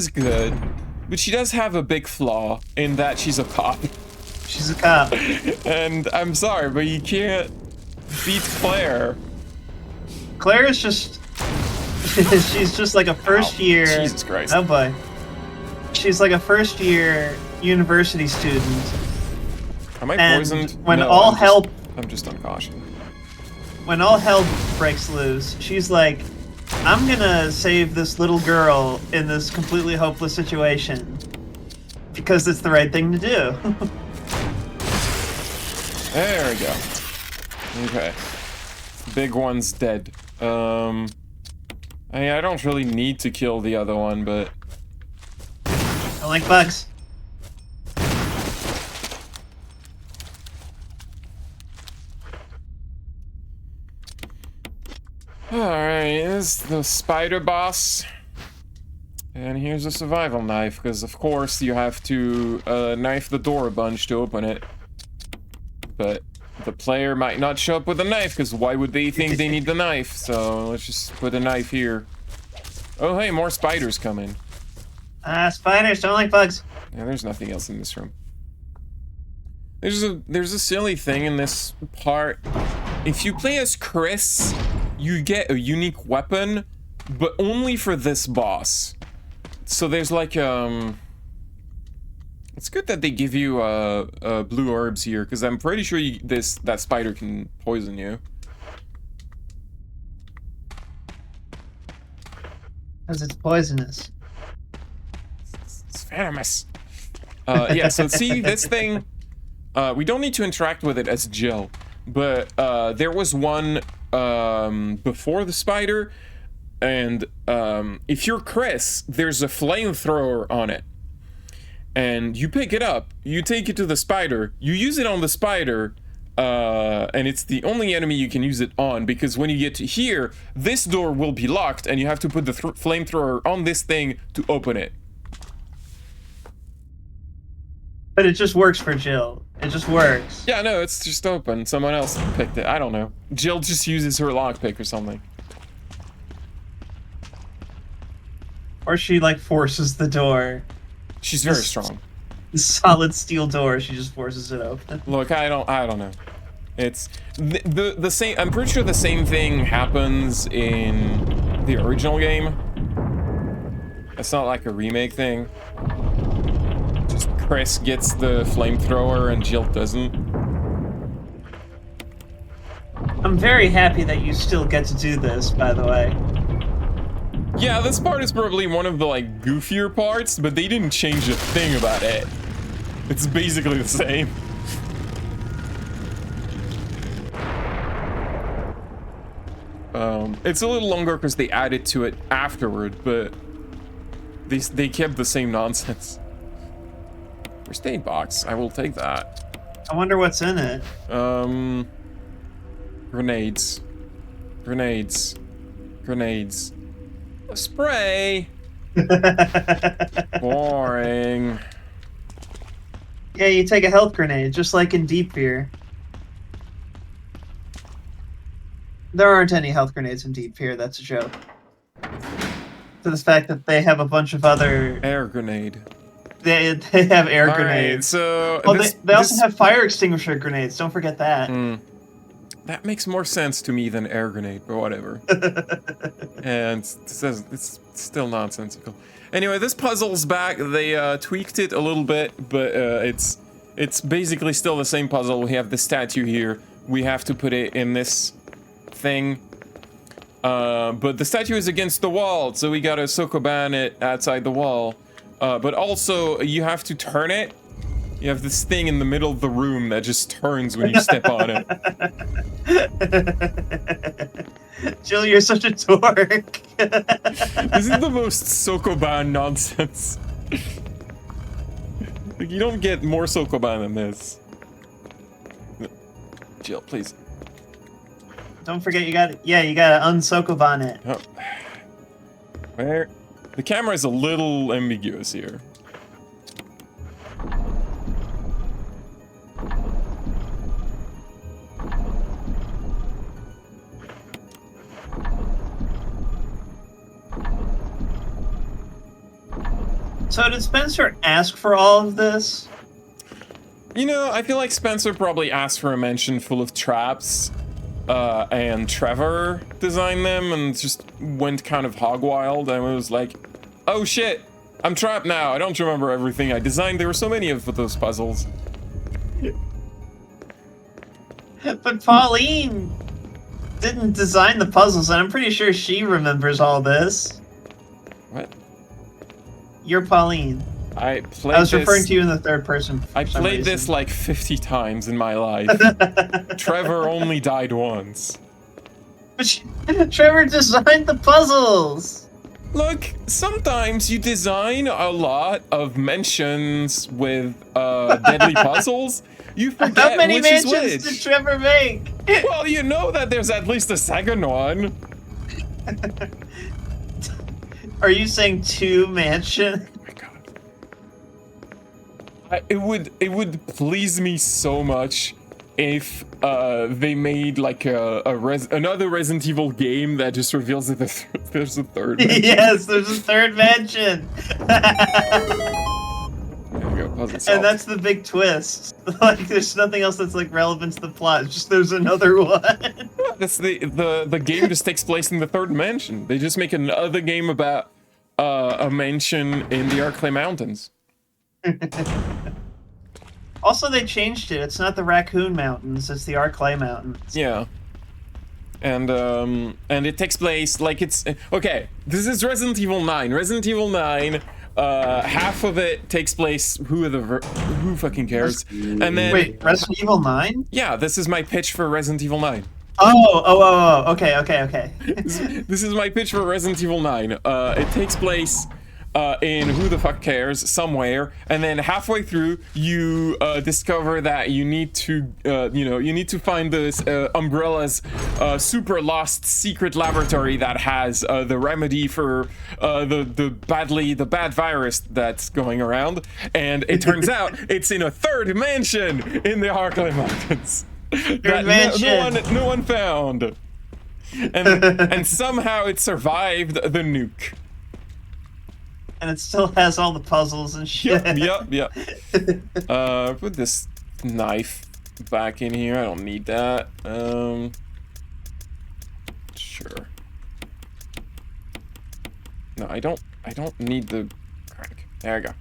good, but she does have a big flaw in that she's a cop. She's a cop. And I'm sorry, but you can't beat Claire. Claire is just she's just like a first year. Jesus Christ. Oh boy. She's like a first year university student. Am I poisoned? When no, I'm just uncautioned. When all hell breaks loose, she's like, I'm gonna save this little girl in this completely hopeless situation. Because it's the right thing to do. There we go. Okay. Big one's dead. I don't really need to kill the other one, but... I like bugs. Alright, this is the spider boss. And here's a survival knife, because of course you have to knife the door a bunch to open it. But the player might not show up with a knife, because why would they think they need the knife? So let's just put a knife here. Oh hey, more spiders coming. Spiders don't like bugs. Yeah, there's nothing else in this room. There's a silly thing in this part. If you play as Chris, you get a unique weapon, but only for this boss. So there's like it's good that they give you blue herbs here, because I'm pretty sure that spider can poison you. Because it's poisonous. It's venomous. Yeah, so see this thing, we don't need to interact with it as Jill, but there was one before the spider, and if you're Chris, there's a flamethrower on it. And you pick it up, you take it to the spider, you use it on the spider, and it's the only enemy you can use it on, because when you get to here, this door will be locked, and you have to put the flamethrower on this thing to open it. But it just works for Jill. It just works. Yeah, no, it's just open. Someone else picked it. I don't know. Jill just uses her lockpick or something. Or she, like, forces the door. She's very strong. The solid steel door, she just forces it open. Look, I don't know. It's the same. I'm pretty sure the same thing happens in the original game. It's not like a remake thing. Just Chris gets the flamethrower and Jill doesn't. I'm very happy that you still get to do this, by the way. Yeah, this part is probably one of the, like, goofier parts, but they didn't change a thing about it. It's basically the same. It's a little longer because they added to it afterward, but they kept the same nonsense. First aid box, I will take that. I wonder what's in it. Grenades. Grenades. Grenades. Spray! Boring. Yeah, you take a health grenade, just like in Deep Fear. There aren't any health grenades in Deep Fear, that's a joke. To the fact that they have a bunch of other... Air grenade. They have air All right, grenades. so Oh, they also have fire extinguisher grenades, don't forget that. That makes more sense to me than air grenade, but whatever. And it's still nonsensical. Anyway, this puzzle's back. They tweaked it a little bit, but it's basically still the same puzzle. We have the statue here. We have to put it in this thing. But the statue is against the wall, so we gotta sokoban it outside the wall. But also, you have to turn it. You have this thing in the middle of the room that just turns when you step on it. Jill, you're such a dork. This is the most sokoban nonsense. Like, you don't get more sokoban than this. Jill, please. Don't forget, you gotta unsokoban it. Oh. Where? The camera is a little ambiguous here. So did Spencer ask for all of this? You know, I feel like Spencer probably asked for a mansion full of traps, and Trevor designed them and just went kind of hog wild and was like, oh shit, I'm trapped now. I don't remember everything I designed. There were so many of those puzzles. But Pauline didn't design the puzzles, and I'm pretty sure she remembers all this. What? You're Pauline. I was referring to you in the third person. I played this like 50 times in my life. Trevor only died once. But Trevor designed the puzzles! Look, sometimes you design a lot of mentions with deadly puzzles. You forget How many which is mansions which. did Trevor make? Well, you know that there's at least a second one. Are you saying 2 mansions? Oh my god. It would please me so much if they made like another Resident Evil game that just reveals that there's a third mansion. Yes, there's a third mansion. There you go, puzzle solved. And that's the big twist. Like, there's nothing else that's like relevant to the plot. It's just there's another one. That's the game just takes place in the third mansion. They just make another game about a mansion in the Arklay Mountains. Also, they changed it. It's not the Raccoon Mountains. It's the Arklay Mountains. Yeah. And it takes place like it's okay. This is Resident Evil 9. Resident Evil 9. Half of it takes place. Who fucking cares? And then wait, Resident Evil 9? Yeah, this is my pitch for Resident Evil 9. Oh. Okay. This is my pitch for Resident Evil 9. It takes place in who the fuck cares somewhere, and then halfway through you discover that you need to you need to find this Umbrella's super lost secret laboratory that has the remedy for the bad virus that's going around, and it turns out it's in a third mansion in the Arklay Mountains that no one found, and somehow it survived the nuke. And it still has all the puzzles and shit. Yep. Put this knife back in here. I don't need that. Sure. No, I don't need the crack. There we go.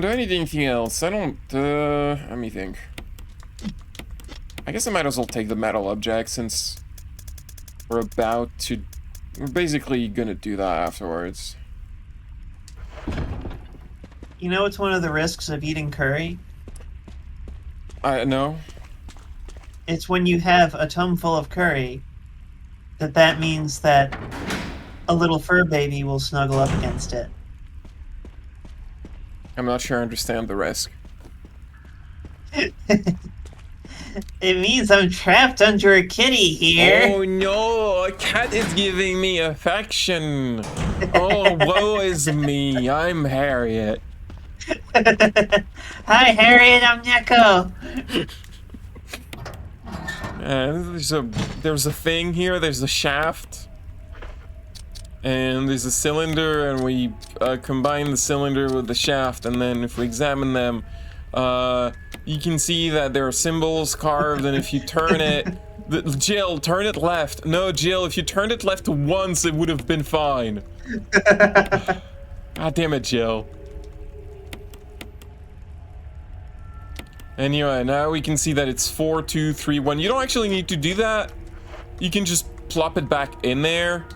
Do I need anything else? I don't, let me think. I guess I might as well take the metal object since we're basically gonna do that afterwards. You know what's one of the risks of eating curry? No. It's when you have a tum full of curry, that means that a little fur baby will snuggle up against it. I'm not sure I understand the risk. It means I'm trapped under a kitty here. Oh no, a cat is giving me affection. Oh, woe is me. I'm Harriet. Hi, Harriet. I'm Neko. There's a thing here. There's a shaft. And there's a cylinder, and we combine the cylinder with the shaft, and then if we examine them, you can see that there are symbols carved, and if you turn it... Jill, turn it left. No, Jill, if you turned it left once, it would have been fine. God damn it, Jill. Anyway, now we can see that it's 4, 2, 3, 1. You don't actually need to do that. You can just plop it back in there.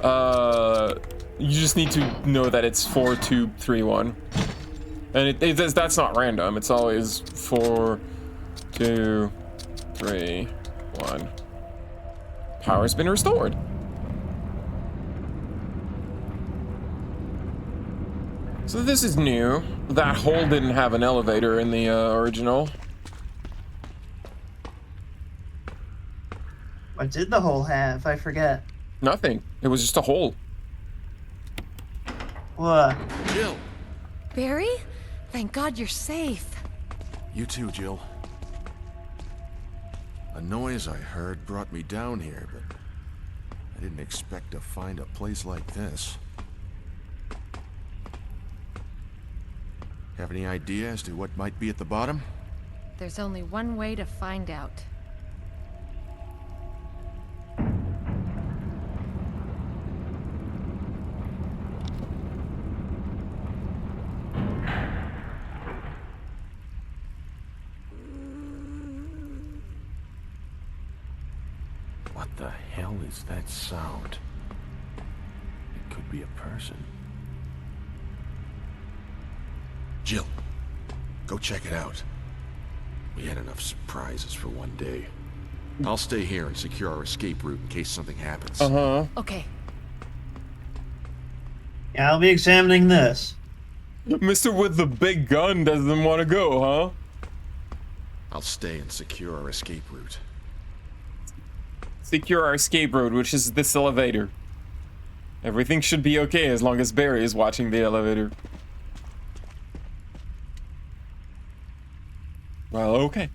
You just need to know that it's 4, 2, 3, 1. And that's not random. It's always 4, 2, 3, 1. Power's been restored. So this is new. That hole didn't have an elevator in the original. What did the hole have? I forget. Nothing. It was just a hole. What? Jill! Barry? Thank God you're safe. You too, Jill. A noise I heard brought me down here, but I didn't expect to find a place like this. Have any idea as to what might be at the bottom? There's only one way to find out. What the hell is that sound? It could be a person. Jill, go check it out. We had enough surprises for one day. I'll stay here and secure our escape route in case something happens. Uh-huh. Okay. Yeah, I'll be examining this. Mr. with the big gun doesn't want to go, huh? I'll stay and secure our escape route. Secure our escape road, which is this elevator. Everything should be okay as long as Barry is watching the elevator. Well, okay.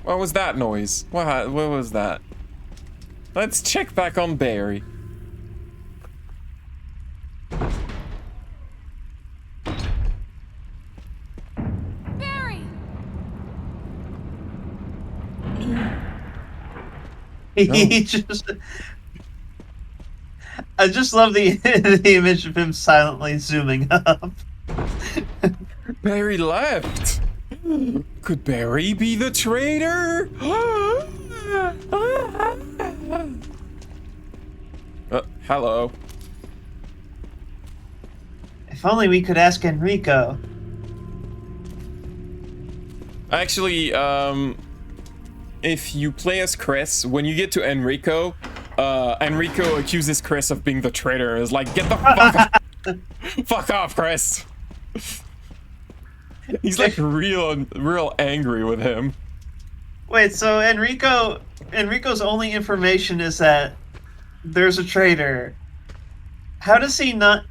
What was that noise? What was that? Let's check back on Barry. Barry! He just... I just love the the image of him silently zooming up. Barry left. Could Barry be the traitor? Hello. If only we could ask Enrico. Actually, if you play as Chris, when you get to Enrico, Enrico accuses Chris of being the traitor. Is like, get the fuck off, Chris. He's like real angry with him. Wait, so Enrico's only information is that there's a traitor. How does he know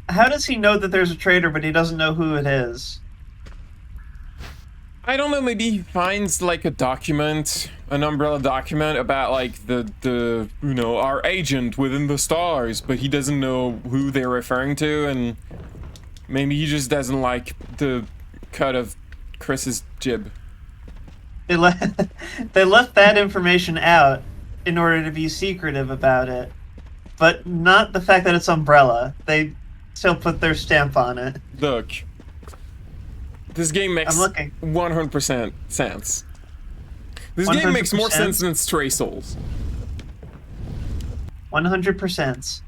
that there's a traitor, but he doesn't know who it is? I don't know, maybe he finds like a document, an umbrella document about like the you know, our agent within the stars, but he doesn't know who they're referring to, and maybe he just doesn't like the cut of Chris's jib. They left that information out in order to be secretive about it, but not the fact that it's Umbrella. They still put their stamp on it. Look, this game makes 100% sense. This game makes more 100%? sense than Stray Souls. 100%.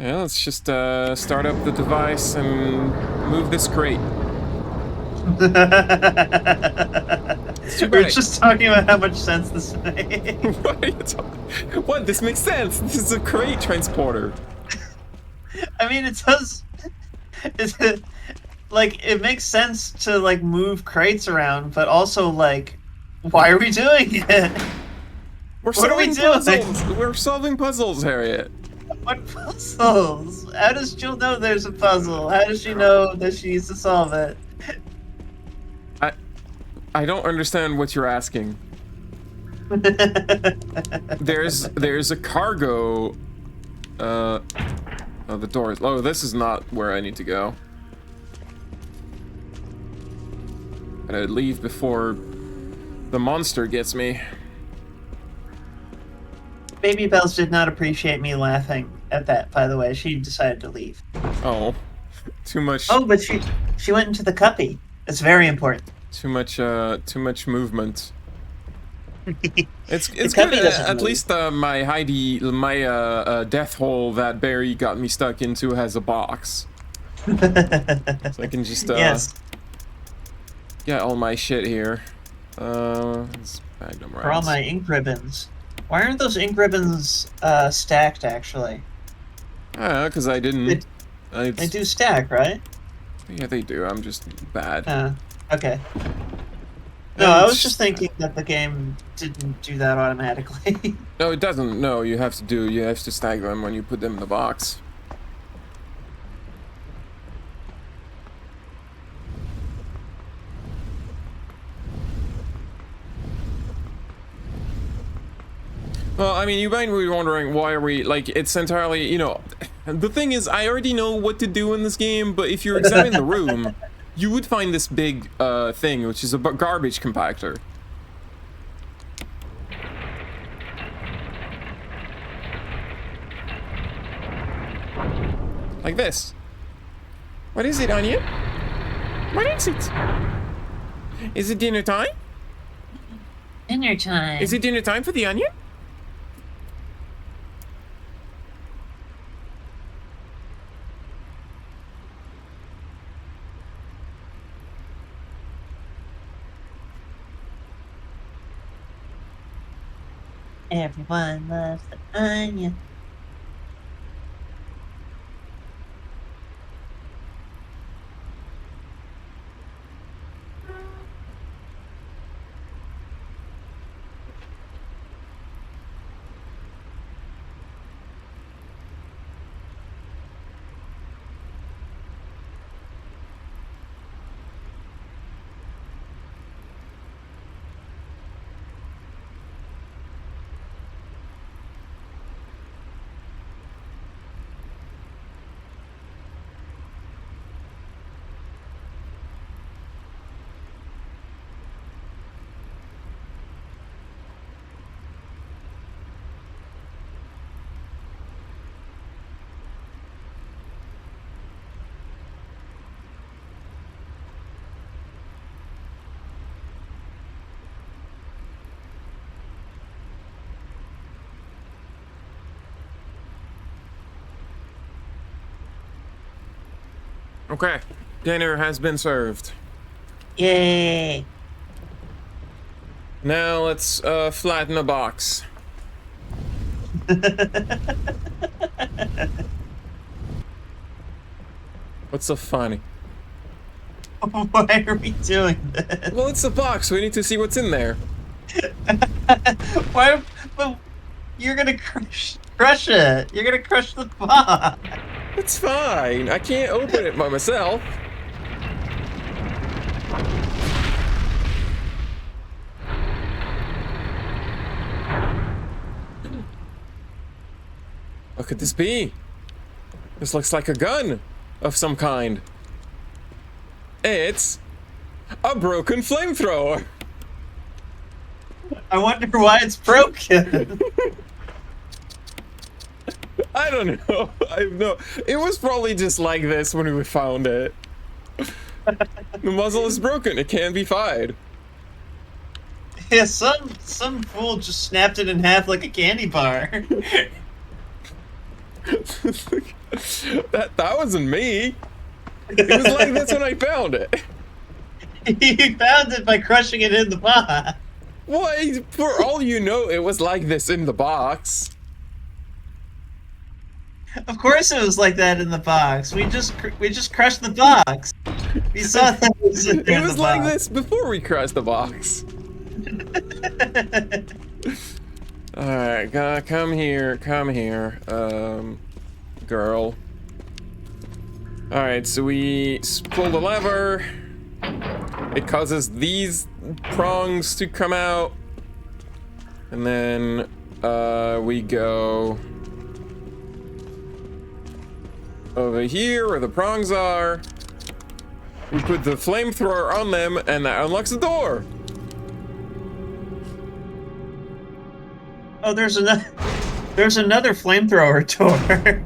Yeah, let's just start up the device and move this crate. It's too We're bad. just talking about how much sense this made. What are you talking? What? This makes sense. This is a crate transporter. I mean, it does. Like, it makes sense to like move crates around, but also like, why are we doing it? We're What are we solving doing? puzzles. We're solving puzzles, Harriet. What puzzles? How does Jill know there's a puzzle? How does she know that she needs to solve it? I don't understand what you're asking. There's a cargo. Oh, the door is. Oh, this is not where I need to go. Gotta leave before the monster gets me. Baby Bells did not appreciate me laughing at that, by the way. She decided to leave. Oh, too much. Oh, but she went into the cuppy. It's very important. Too much movement. It's good. cuppy doesn't At move. least my death hole that Barry got me stuck into has a box, so I can just Yes. get all my shit here. It's Magnum For all rounds. my ink ribbons. Why aren't those ink ribbons stacked, actually? Because I didn't. They do stack, right? Yeah, they do. I'm just bad. Okay. No, I was just thinking that the game didn't do that automatically. No, it doesn't. No, you have to stack them when you put them in the box. Well, I mean, you might be wondering why are we, like, it's entirely, you know, the thing is, I already know what to do in this game, but if you examine the room, you would find this big thing, which is a garbage compactor. Like this. What is it, Anya? What is it? Is it dinner time? Dinner time. Is it dinner time for the onion? Everyone loves the onion. Okay, dinner has been served. Yay! Now let's flatten a box. What's so funny? Why are we doing this? Well, it's a box. We need to see what's in there. Why? But you're gonna crush it. You're gonna crush the box. It's fine. I can't open it by myself. What could this be? This looks like a gun of some kind. It's a broken flamethrower. I wonder why it's broken. I don't know. I have no. It was probably just like this when we found it. The muzzle is broken. It can't be fired. Yeah, some fool just snapped it in half like a candy bar. that wasn't me. It was like this when I found it. You found it by crushing it in the box. Why? For all you know, it was like this in the box. Of course it was like that in the box. We just crushed the box. We saw that it was in It was the like box. this before we crushed the box. Alright, come here, girl. Alright, so we pull the lever. It causes these prongs to come out. And then, we go over here where the prongs are. We put the flamethrower on them, and that unlocks the door. Oh, there's another flamethrower door.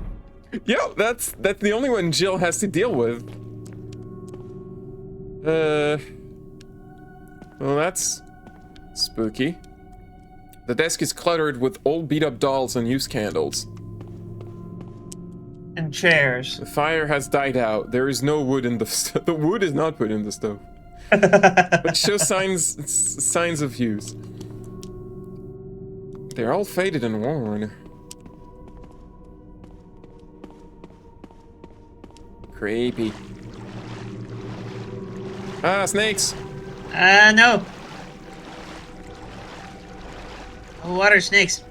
Yep, that's the only one Jill has to deal with. Well, that's spooky. The desk is cluttered with old beat-up dolls and used candles. And chairs. The fire has died out. There is no wood in the stove. The wood is not put in the stove. But shows signs of use. They're all faded and worn. Creepy. Ah, snakes! No. Water snakes.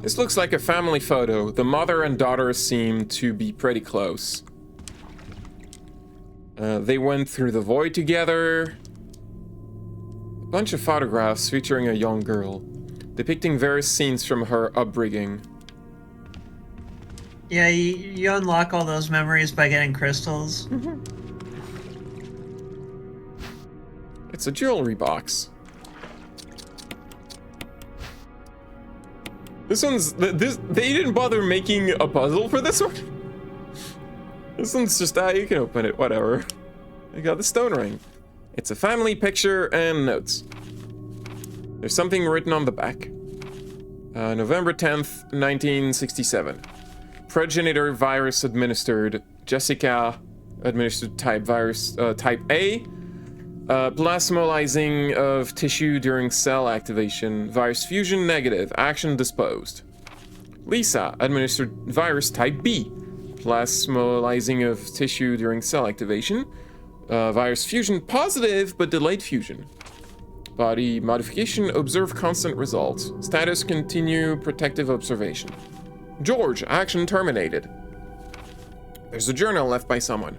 This looks like a family photo. The mother and daughter seem to be pretty close. They went through the void together. A bunch of photographs featuring a young girl, depicting various scenes from her upbringing. Yeah, you unlock all those memories by getting crystals. It's a jewelry box. This one's they didn't bother making a puzzle for this one. This one's just you can open it, whatever. I got the stone ring. It's a family picture and notes. There's something written on the back. November 10th, 1967. Progenitor virus administered. Jessica administered type virus type A. Plasmolizing of tissue during cell activation. Virus fusion negative. Action disposed. Lisa administered virus type B. Plasmolizing of tissue during cell activation. Virus fusion positive, but delayed fusion. Body modification, observe constant results. Status, continue protective observation. George, action terminated. There's a journal left by someone.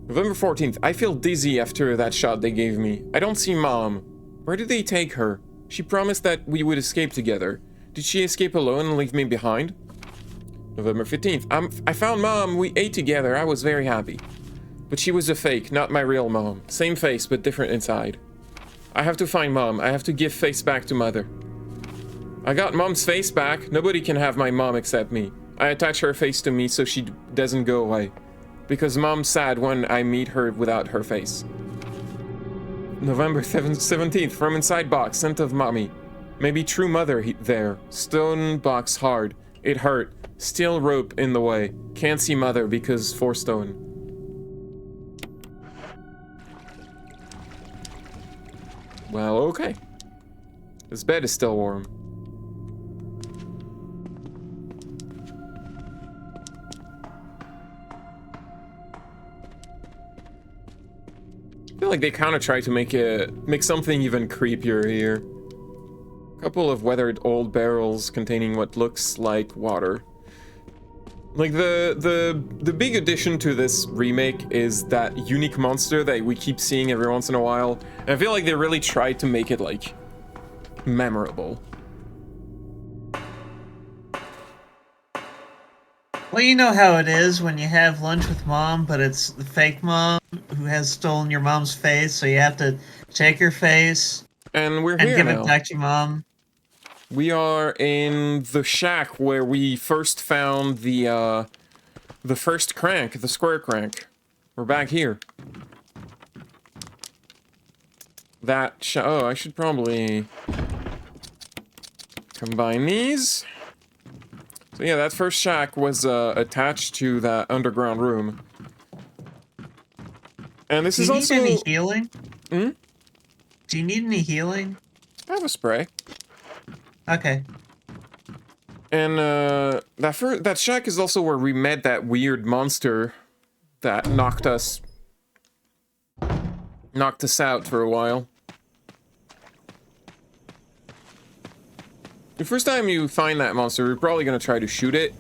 November 14th, I feel dizzy after that shot they gave me. I don't see Mom. Where did they take her? She promised that we would escape together. Did she escape alone and leave me behind? November 15th, I found Mom. We ate together. I was very happy. But she was a fake, not my real mom. Same face, but different inside. I have to find Mom. I have to give face back to Mother. I got Mom's face back. Nobody can have my mom except me. I attach her face to me so she doesn't go away. Because Mom's sad when I meet her without her face. November 17th, from inside box, scent of mommy. Maybe true mother there. Stone box hard. It hurt. Steel rope in the way. Can't see mother because 4 stone. Well, okay. This bed is still warm. I feel like they kind of try to make something even creepier here. A couple of weathered old barrels containing what looks like water. Like the big addition to this remake is that unique monster that we keep seeing every once in a while. And I feel like they really tried to make it like memorable. Well, you know how it is when you have lunch with Mom, but it's the fake mom who has stolen your mom's face, so you have to take her face And we're and here give now. it back to your mom. We are in the shack where we first found the first crank, the square crank. We're back here. Oh, I should probably combine these. So yeah, that first shack was attached to that underground room. And this Do is you also... need any healing? Hmm? Do you need any healing? I have a spray. Okay. And that shack is also where we met that weird monster that knocked us out for a while. The first time you find that monster, you're probably gonna try to shoot it,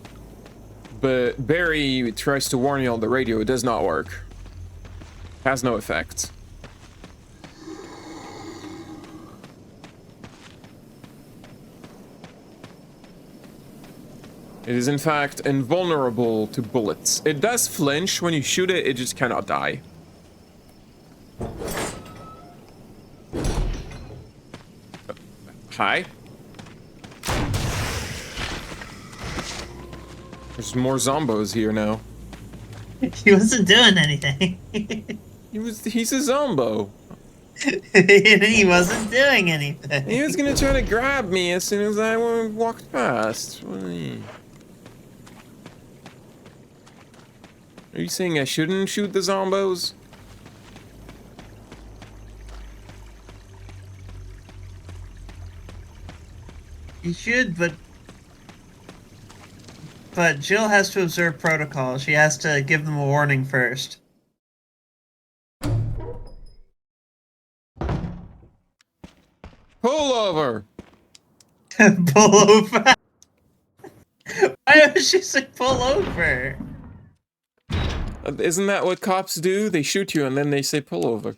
but Barry tries to warn you on the radio. It does not work. Has no effect. It is in fact invulnerable to bullets. It does flinch when you shoot it, it just cannot die. Hi. There's more zombos here now. He wasn't doing anything. He's a zombo. He wasn't doing anything. He was gonna try to grab me as soon as I walked past. Are you saying I shouldn't shoot the zombos? You should, but Jill has to observe protocol. She has to give them a warning first. Pull over! Pull over. Why would she say pull over? Isn't that what cops do? They shoot you and then they say pull over.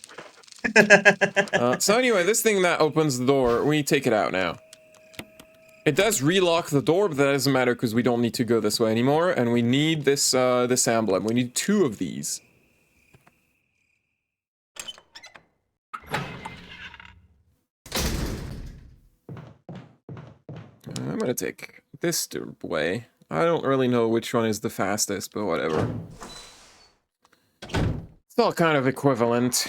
So anyway, this thing that opens the door, we take it out now. It does relock the door, but that doesn't matter because we don't need to go this way anymore, and we need this this emblem. We need 2 of these. I'm gonna take this way. I don't really know which one is the fastest, but whatever. It's all kind of equivalent.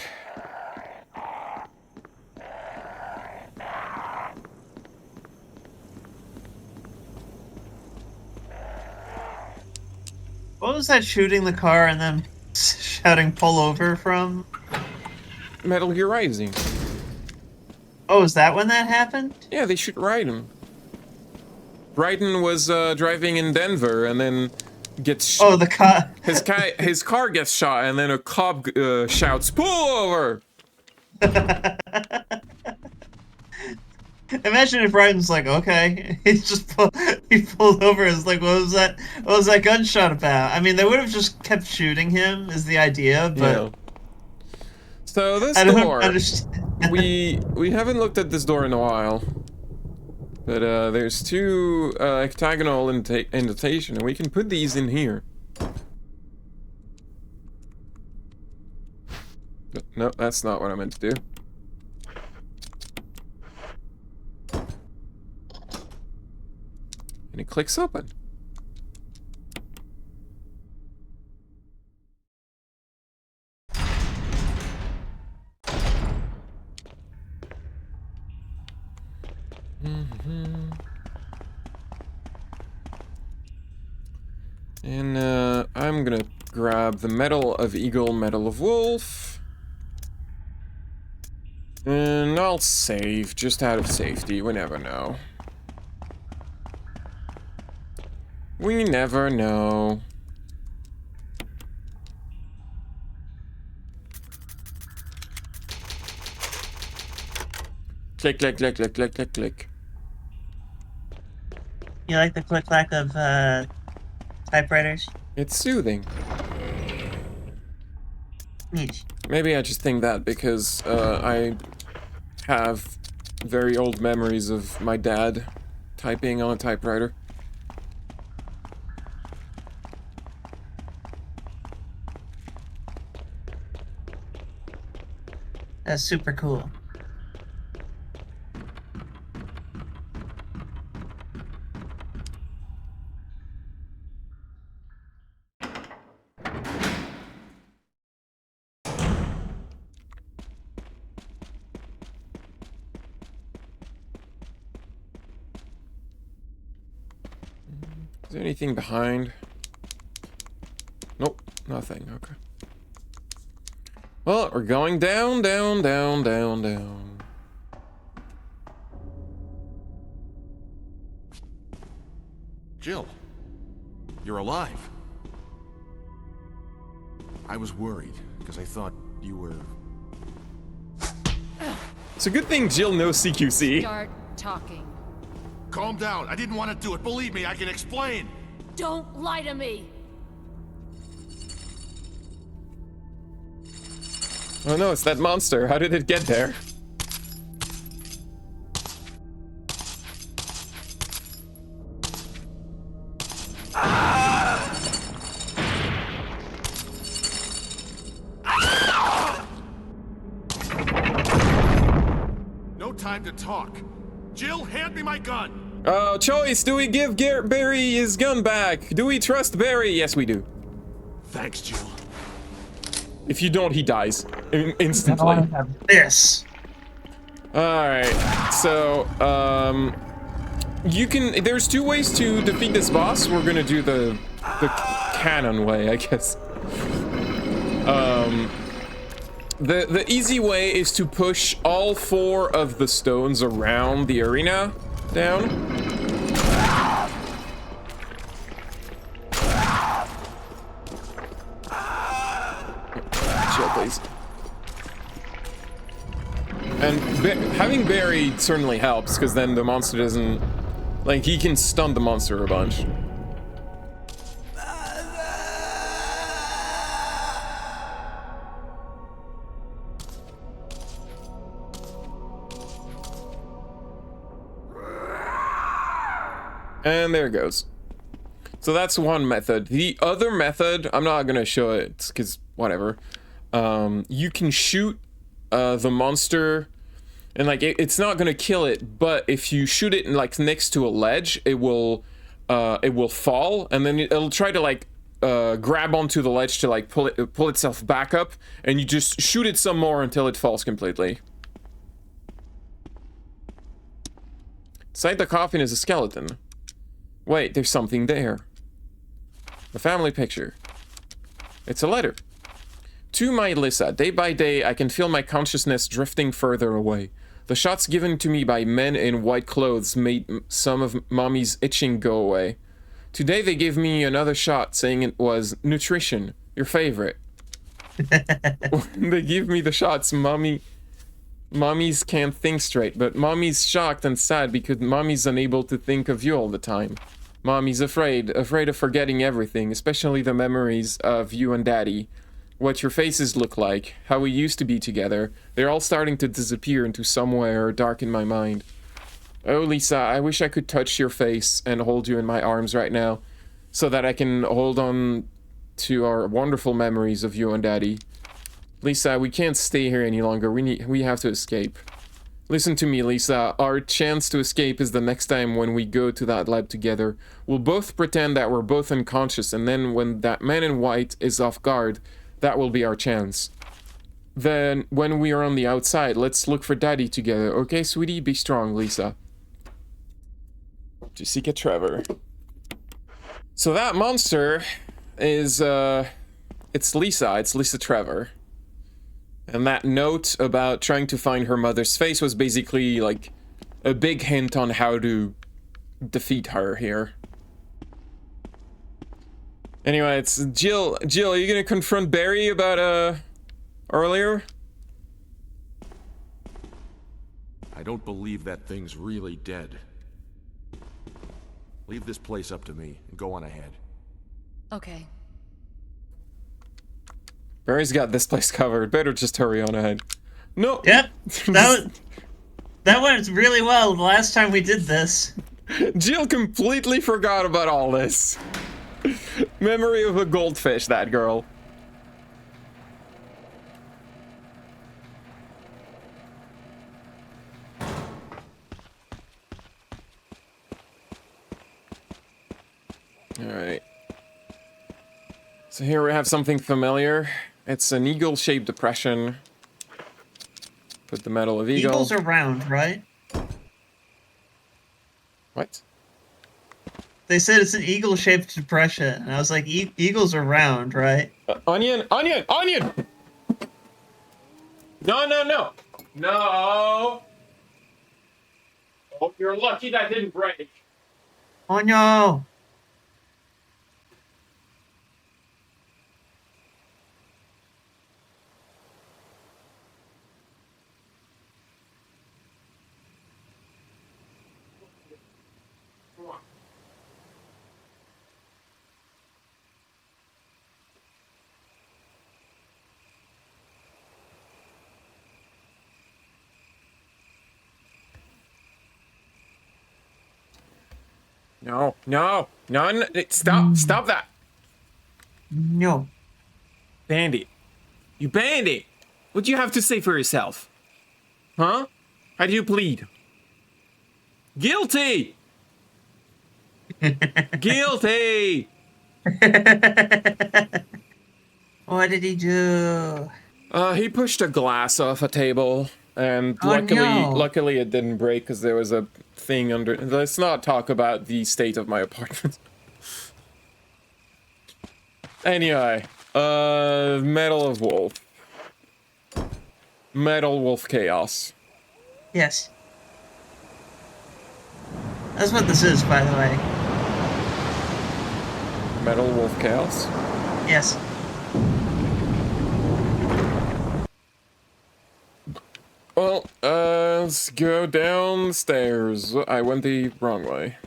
What was that shooting the car and then shouting pull over from? Metal Gear Rising. Oh, is that when that happened? Yeah, they shoot Raiden. Raiden was driving in Denver and then gets Oh, the car. his car gets shot and then a cop shouts pull over. Imagine if Raiden's like, okay, he pulled over. It's like, what was that gunshot about? I mean, they would have just kept shooting him, is the idea, but Yeah. So this I don't door, understand. we haven't looked at this door in a while, but there's 2 octagonal indentation, and we can put these in here. No, that's not what I meant to do. And it clicks open. And I'm gonna grab the Medal of Eagle, Medal of Wolf. And I'll save, just out of safety, we never know. We never know. Click, click, click, click, click, click, click. You like the click-clack of typewriters? It's soothing. Neat. Maybe I just think that because I have very old memories of my dad typing on a typewriter. That's super cool. Is there anything behind? Nope, nothing, okay. Well, we're going down, down, down, down, down. Jill, you're alive. I was worried, because I thought you were... It's a good thing Jill knows CQC. Start talking. Calm down. I didn't want to do it. Believe me, I can explain. Don't lie to me. Oh no, it's that monster. How did it get there? No time to talk. Jill, hand me my gun. Choice. Do we give Barry his gun back? Do we trust Barry? Yes, we do. Thanks, Jill. If you don't, he dies instantly. This. Alright, so, you can, there's two ways to defeat this boss. We're gonna do the canon way, I guess. The easy way is to push all 4 of the stones around the arena down. Chill, please. And having Barry certainly helps, because then the monster doesn't... Like, he can stun the monster a bunch. And there it goes. So that's one method. The other method, I'm not gonna show it, because whatever. You can shoot the monster, and like it's not gonna kill it, but if you shoot it like next to a ledge, it will fall, and then it'll try to like grab onto the ledge to like pull itself back up, and you just shoot it some more until it falls completely. Inside the coffin is a skeleton. Wait, there's something there. A family picture. It's a letter. To my Lisa, day by day, I can feel my consciousness drifting further away. The shots given to me by men in white clothes made some of Mommy's itching go away. Today they gave me another shot, saying it was nutrition, your favorite. They give me the shots, Mommy's can't think straight, but Mommy's shocked and sad because Mommy's unable to think of you all the time. Mommy's afraid of forgetting everything, especially the memories of you and Daddy. What your faces look like, how we used to be together. They're all starting to disappear into somewhere dark in my mind. Oh, Lisa, I wish I could touch your face and hold you in my arms right now, so that I can hold on to our wonderful memories of you and Daddy. Lisa, we can't stay here any longer. We have to escape. Listen to me, Lisa. Our chance to escape is the next time when we go to that lab together. We'll both pretend that we're both unconscious, and then when that man in white is off guard, that will be our chance. Then, when we are on the outside, let's look for Daddy together. Okay, sweetie? Be strong, Lisa. Jessica Trevor. So that monster is, it's Lisa. It's Lisa Trevor. And that note about trying to find her mother's face was basically, like, a big hint on how to defeat her here. Anyway, it's Jill. Jill, are you gonna confront Barry about, earlier? I don't believe that thing's really dead. Leave this place up to me and go on ahead. Okay. Barry's got this place covered. Better just hurry on ahead. No. Yep. That went really well the last time we did this. Jill completely forgot about all this. Memory of a goldfish, that girl. Alright. So here we have something familiar. It's an eagle-shaped depression. Put the medal of eagle. Eagles are round, right? What? They said it's an eagle-shaped depression, and I was like, eagles are round, right? Onion! Onion! Onion! No, no, no. No. Oh, you're lucky that didn't break. Oh no! Come on. No, no, no, no, stop that. No. Bandit. You bandit. What do you have to say for yourself? Huh? How do you plead? Guilty! Guilty! What did he do? He pushed a glass off a table, and Oh, no. luckily it didn't break because there was a thing under. Let's not talk about the state of my apartment. Anyway, Metal of Wolf. Metal Wolf Chaos. Yes. That's what this is, by the way. Metal Wolf Chaos? Yes. Well, let's go downstairs. I went the wrong way.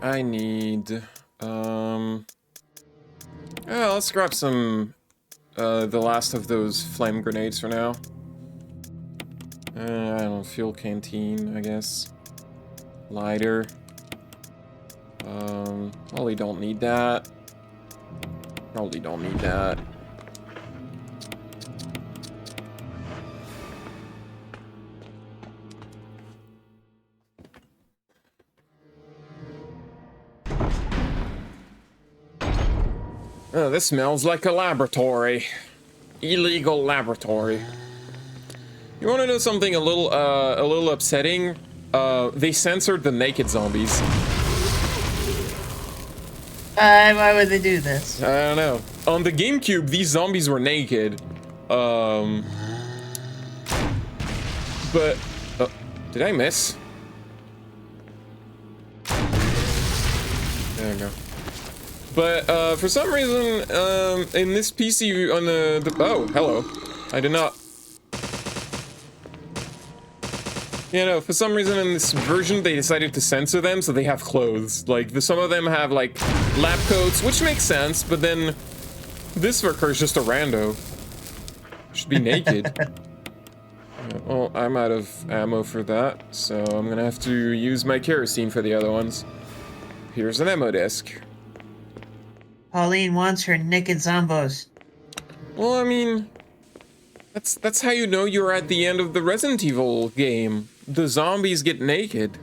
I need, yeah, let's grab some, the last of those flame grenades for now. I don't know, fuel canteen, I guess. Lighter. Probably don't need that. Probably don't need that. Oh, this smells like a laboratory. Illegal laboratory. You want to know something a little upsetting? They censored the naked zombies. Why would they do this? I don't know. On the GameCube, these zombies were naked. But... did I miss? There we go. But, for some reason, in this PC, on the... Oh, hello. I did not... You know, for some reason in this version, they decided to censor them, so they have clothes. Like, some of them have, like, lab coats, which makes sense, but then... This fucker is just a rando. Should be naked. Well, I'm out of ammo for that, so I'm gonna have to use my kerosene for the other ones. Here's an ammo disc. Pauline wants her naked zombos. Well, I mean... That's how you know you're at the end of the Resident Evil game. The zombies get naked.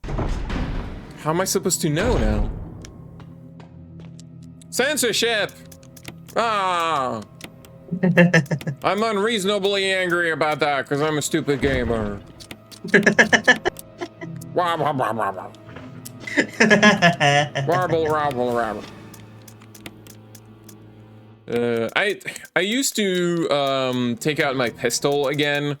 How am I supposed to know now? Censorship! Ah! I'm unreasonably angry about that because I'm a stupid gamer. Wobble, wobble, wobble. Warble, wobble, wobble. I used to take out my pistol again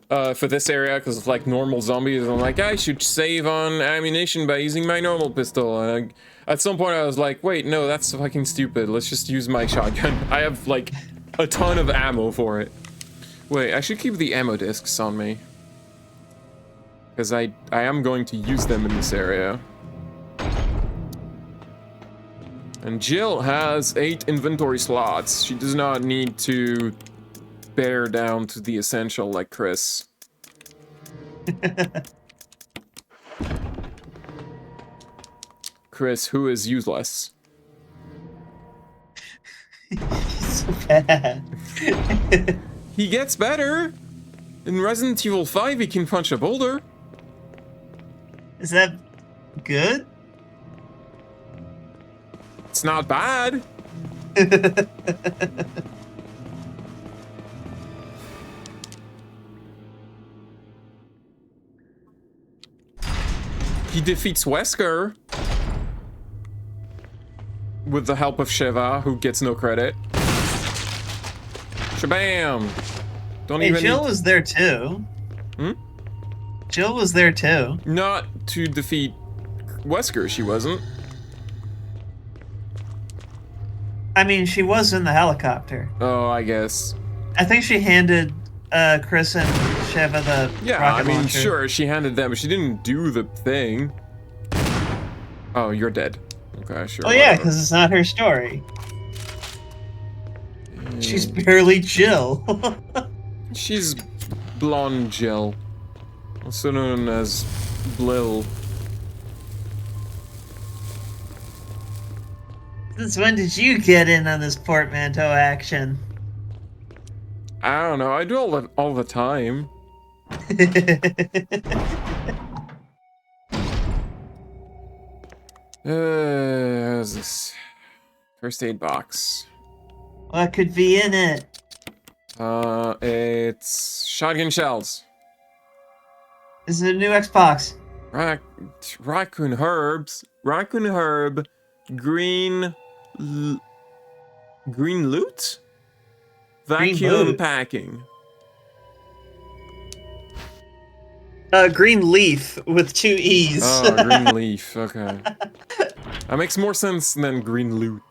for this area because of like normal zombies. I'm like, I should save on ammunition by using my normal pistol. And at some point I was like, wait, no, that's fucking stupid. Let's just use my shotgun. I have like a ton of ammo for it. Wait, I should keep the ammo discs on me because I am going to use them in this area. And Jill has 8 inventory slots. She does not need to bear down to the essential like Chris. Chris, who is useless. so bad. He gets better. In Resident Evil 5, he can punch a boulder. Is that good? It's not bad. He defeats Wesker with the help of Shiva, who gets no credit. Shabam! Don't Hey, even Jill need... was there too. Hmm? Jill was there too. Not to defeat Wesker, she wasn't. I mean, she was in the helicopter. Oh, I guess. I think she handed Chris and Shiva the Yeah, rocket I mean, launcher. sure, she handed them, but she didn't do the thing. Oh, you're dead. Okay, sure. Oh yeah, whatever. because it's not her story. She's barely Jill. She's blonde Jill, also known as Blil. Since when did you get in on this portmanteau action? I don't know. I do all the time. How's this? First aid box. What could be in it? It's shotgun shells. This is a new Xbox. Raccoon herbs. Raccoon herb. Green loot? Vacuum loot. packing. Green leaf with 2 E's. Oh, green leaf. Okay. That makes more sense than green loot.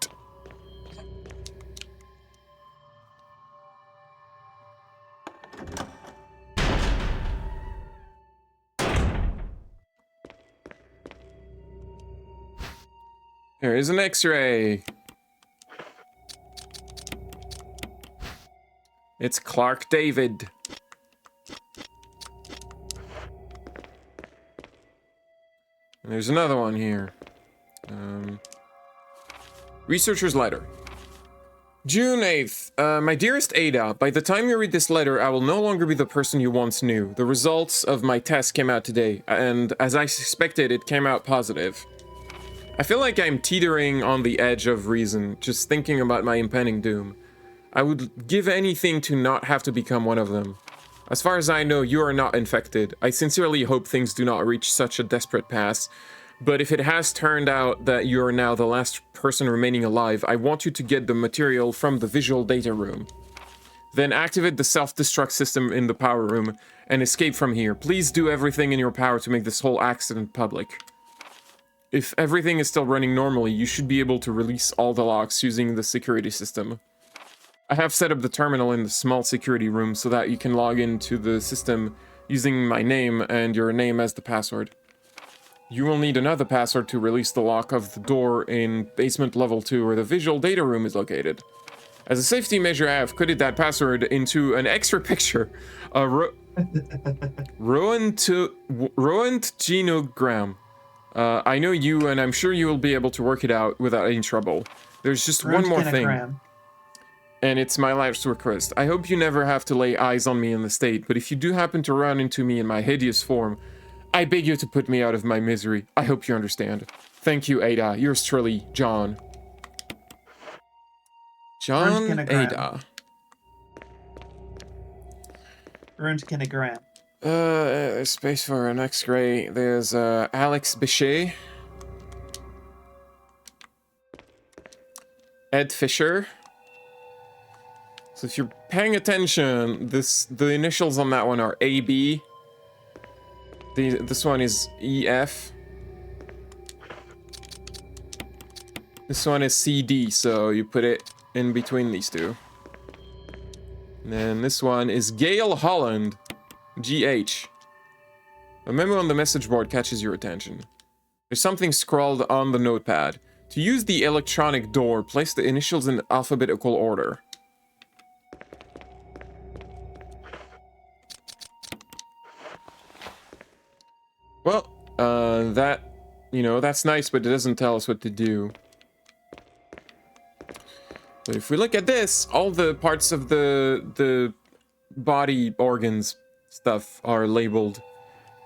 There is an X-ray. It's Clark David. And there's another one here. Researcher's letter. June 8th. My dearest Ada, by the time you read this letter, I will no longer be the person you once knew. The results of my test came out today, and as I suspected, it came out positive. I feel like I'm teetering on the edge of reason, just thinking about my impending doom. I would give anything to not have to become one of them. As far as I know, you are not infected. I sincerely hope things do not reach such a desperate pass. But if it has turned out that you are now the last person remaining alive, I want you to get the material from the visual data room. Then activate the self-destruct system in the power room and escape from here. Please do everything in your power to make this whole accident public. If everything is still running normally, you should be able to release all the locks using the security system. I have set up the terminal in the small security room so that you can log into the system using my name and your name as the password. You will need another password to release the lock of the door in basement level 2 where the visual data room is located. As a safety measure, I have coded that password into an extra picture. A ruined genogram. I know you, and I'm sure you will be able to work it out without any trouble. There's just one more thing. And it's my life's request. I hope you never have to lay eyes on me in the state, but if you do happen to run into me in my hideous form, I beg you to put me out of my misery. I hope you understand. Thank you, Ada. Yours truly, John. John Ada. Röntgenogram. Space for an X-ray. There's Alex Bichet. Ed Fisher. So if you're paying attention, the initials on that one are AB. This one is EF. This one is CD, so you put it in between these two. And then this one is Gail Holland, GH. A memo on the message board catches your attention. There's something scrawled on the notepad. To use the electronic door, place the initials in alphabetical order. Well, that's nice, but it doesn't tell us what to do. So if we look at this, all the parts of the body organs stuff are labeled.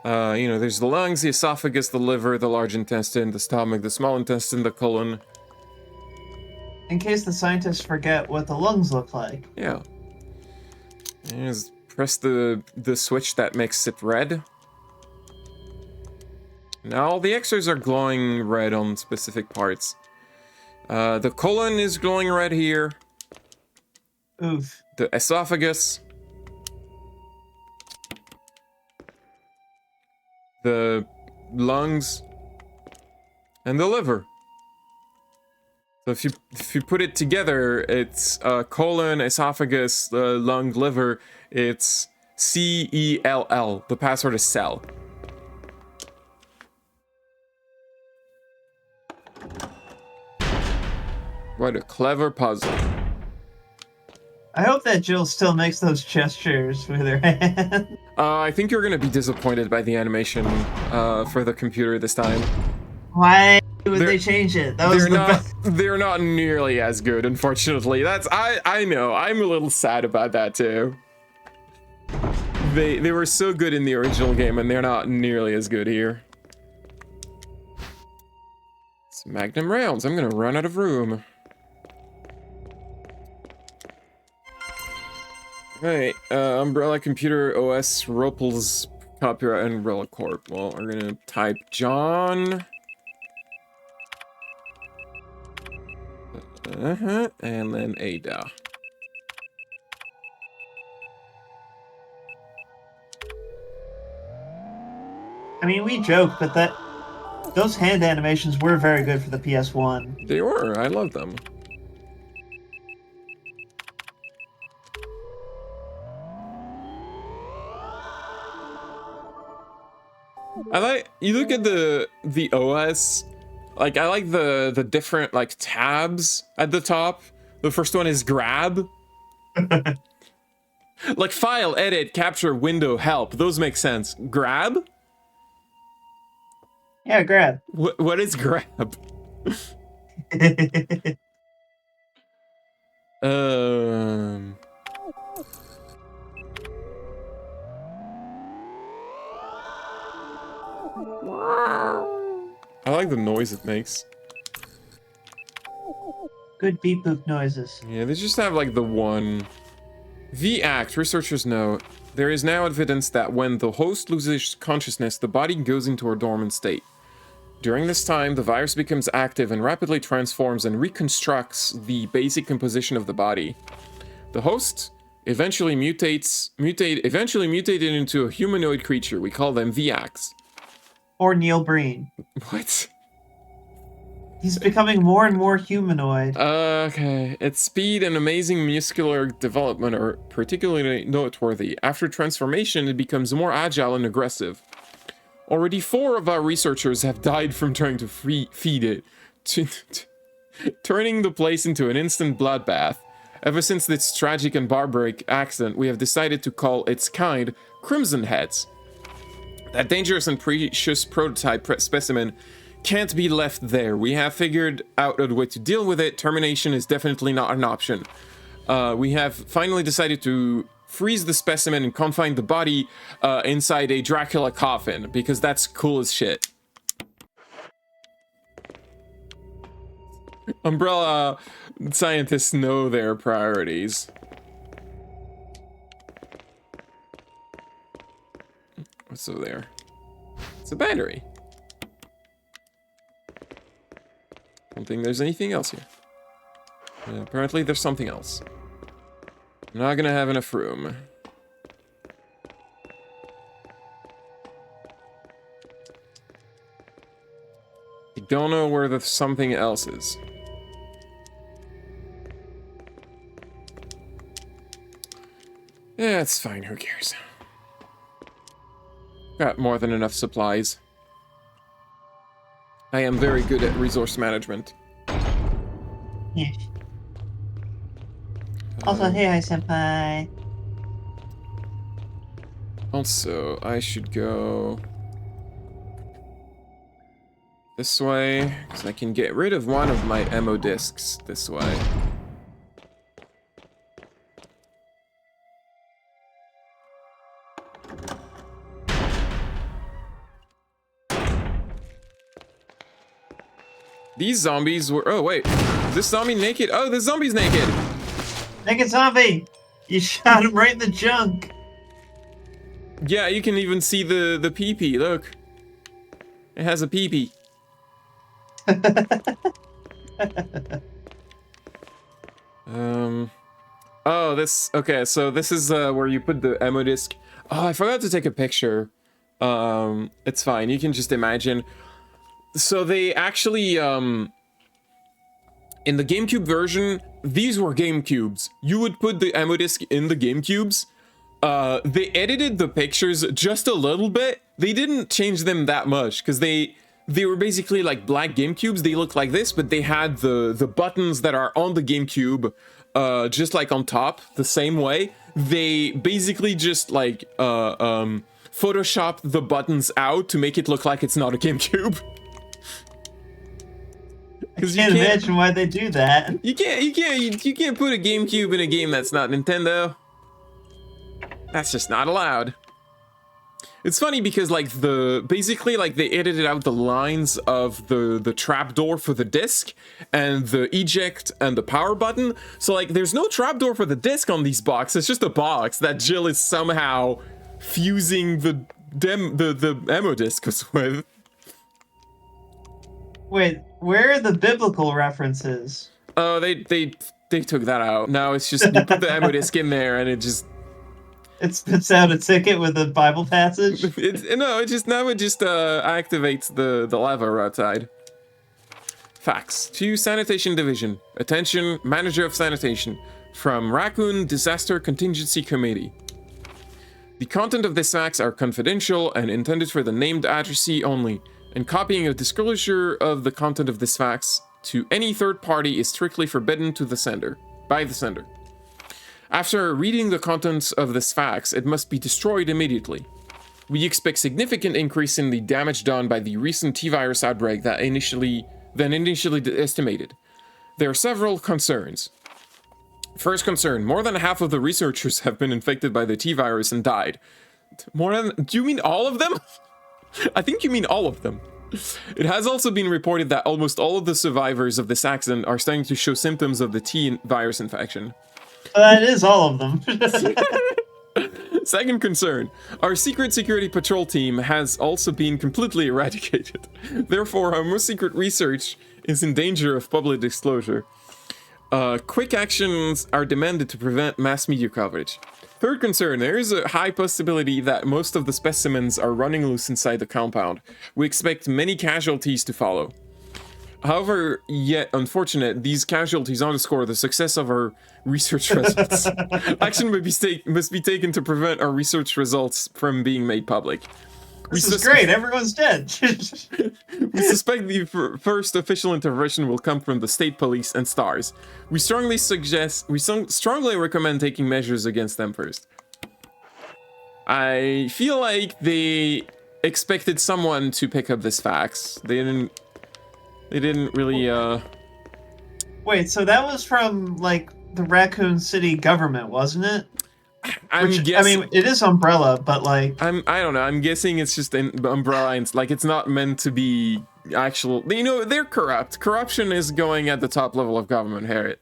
You know, there's the lungs, the esophagus, the liver, the large intestine, the stomach, the small intestine, the colon. In case the scientists forget what the lungs look like. Yeah. And just press the switch that makes it red. Now all the X's are glowing red on specific parts. The colon is glowing red here. Oof. The esophagus. The lungs. And the liver. So if you put it together, it's colon, esophagus, lung, liver. It's CELL. The password is cell. What a clever puzzle. I hope that Jill still makes those gestures with her hand. I think you're gonna be disappointed by the animation for the computer this time. Why would they change it? That was the best. They're not nearly as good, unfortunately. I know. I'm a little sad about that too. They were so good in the original game, and they're not nearly as good here. It's Magnum rounds. I'm gonna run out of room. Right, Umbrella Computer OS Ropels Copyright Umbrella Corp. Well, we're gonna type John. And then Ada. I mean, we joke, but those hand animations were very good for the PS1. They were. I love them. You look at the OS, like I like the different like tabs at the top. The first one is grab. Like file, edit, capture, window, help. Those make sense. Grab? Yeah, grab. What is grab? I like the noise it makes. Good beep boop noises. Yeah, they just have like the one. V-Act, researchers know, there is now evidence that when the host loses consciousness, the body goes into a dormant state. During this time, the virus becomes active and rapidly transforms and reconstructs the basic composition of the body. The host eventually mutated into a humanoid creature. We call them V-Acts. Or Neil Breen. What? He's becoming more and more humanoid. Okay. Its speed and amazing muscular development are particularly noteworthy. After transformation, it becomes more agile and aggressive. Already 4 of our researchers have died from trying to feed it, turning the place into an instant bloodbath. Ever since this tragic and barbaric accident, we have decided to call its kind Crimson Heads. That dangerous and precious prototype specimen can't be left there. We have figured out a way to deal with it. Termination is definitely not an option. We have finally decided to freeze the specimen and confine the body inside a Dracula coffin, because that's cool as shit. Umbrella scientists know their priorities. What's over there? It's a battery. Don't think there's anything else here. Yeah, apparently there's something else. I'm not gonna have enough room. I don't know where the something else is. Yeah, it's fine, who cares? Got more than enough supplies. I am very good at resource management. Yes. Also, hey, hi, senpai. Also, I should go this way, because I can get rid of one of my ammo discs this way. These zombies were... Oh, wait. Is this zombie naked? Oh, this zombie's naked! Naked zombie! You shot him right in the junk! Yeah, you can even see the pee-pee, look. It has a pee-pee. Oh, this... Okay, so this is where you put the ammo disc. Oh, I forgot to take a picture. It's fine, you can just imagine. So they actually, in the GameCube version, these were GameCubes. You would put the ammo disc in the GameCubes. They edited the pictures just a little bit. They didn't change them that much, because they were basically like black GameCubes. They look like this, but they had the buttons that are on the GameCube, just like on top, the same way. They basically just like, photoshopped the buttons out to make it look like it's not a GameCube. I can't imagine why they do that. You can't put a GameCube in a game that's not Nintendo. That's just not allowed. It's funny because like basically like they edited out the lines of the trapdoor for the disc and the eject and the power button. So like there's no trapdoor for the disc on these boxes. It's just a box that Jill is somehow fusing the ammo discs with. Wait, where are the biblical references? Oh, they took that out. Now it's just you put the ammo disc in there and it just... It spits out a ticket with a Bible passage? Now it just activates the lever outside. Facts. To Sanitation Division. Attention, Manager of Sanitation. From Raccoon Disaster Contingency Committee. The content of this fax are confidential and intended for the named addressee only, and copying a disclosure of the content of this fax to any third party is strictly forbidden to the sender, by the sender. After reading the contents of this fax, it must be destroyed immediately. We expect significant increase in the damage done by the recent T-virus outbreak than initially estimated. There are several concerns. First concern, more than half of the researchers have been infected by the T-virus and died. Do you mean all of them? I think you mean all of them. It has also been reported that almost all of the survivors of this accident are starting to show symptoms of the T-virus infection. That is all of them. Second concern, our secret security patrol team has also been completely eradicated. Therefore, our most secret research is in danger of public disclosure. Quick actions are demanded to prevent mass media coverage. Third concern, there is a high possibility that most of the specimens are running loose inside the compound. We expect many casualties to follow. However, yet unfortunate, these casualties underscore the success of our research results. Action must be taken to prevent our research results from being made public. This is great, everyone's dead. We suspect the first official intervention will come from the state police and STARS. We strongly recommend taking measures against them first. I feel like they expected someone to pick up this fax. They didn't really, Wait, so that was from, like, the Raccoon City government, wasn't it? I mean, it is Umbrella, but, like... I don't know, I'm guessing it's just an Umbrella, and, like, it's not meant to be actual... You know, they're corrupt. Corruption is going at the top level of government, Harriet.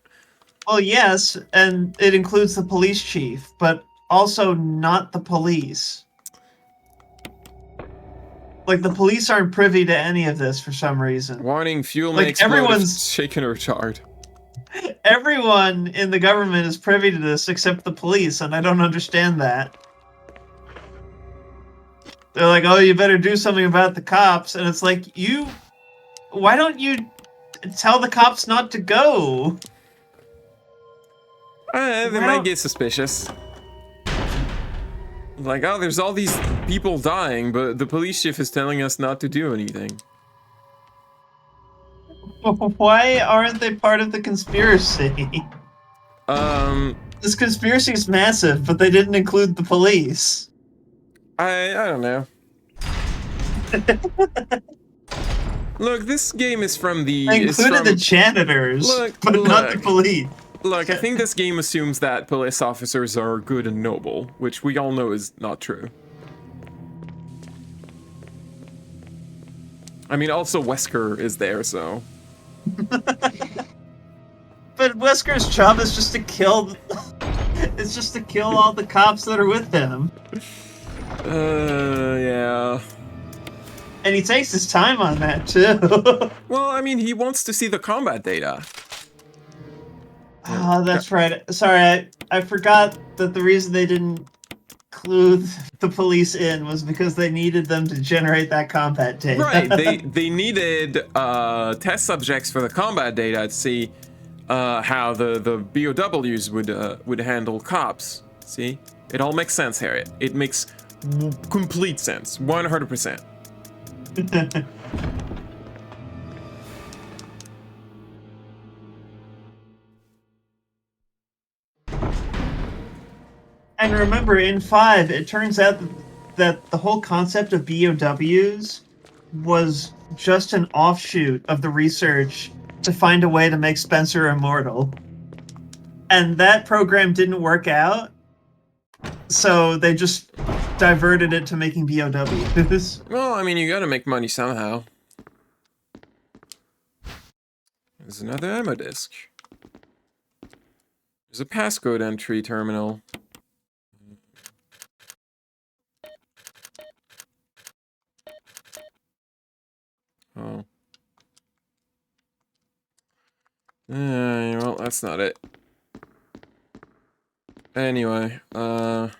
Well, yes, and it includes the police chief, but also not the police. Like, the police aren't privy to any of this for some reason. Warning, fuel like, may explode everyone's if shaken or charred. Everyone in the government is privy to this except the police, and I don't understand that. They're like, oh, you better do something about the cops, and it's like, why don't you tell the cops not to go? They might get suspicious. Like, oh, there's all these people dying, but the police chief is telling us not to do anything. Why aren't they part of the conspiracy? This conspiracy is massive, but they didn't include the police. I don't know. Look, this game is from the... They included the janitors, but not the police. Look, I think this game assumes that police officers are good and noble, which we all know is not true. I mean, also Wesker is there, so... But Wesker's job is just to kill. It's just to kill all the cops that are with him. Yeah. And he takes his time on that too. Well, I mean, he wants to see the combat data. Oh, that's right. Sorry, I forgot that the reason they didn't clue the police in was because they needed them to generate that combat data. Right, they needed test subjects for the combat data to see how the BOWs would handle cops. See? It all makes sense, Harriet. It makes complete sense. 100%. And remember, in 5, it turns out that the whole concept of BOWs was just an offshoot of the research to find a way to make Spencer immortal. And that program didn't work out, so they just diverted it to making BOWs. Well, I mean, you gotta make money somehow. There's another ammo disc. There's a passcode entry terminal. Oh. Well, that's not it. Anyway, it's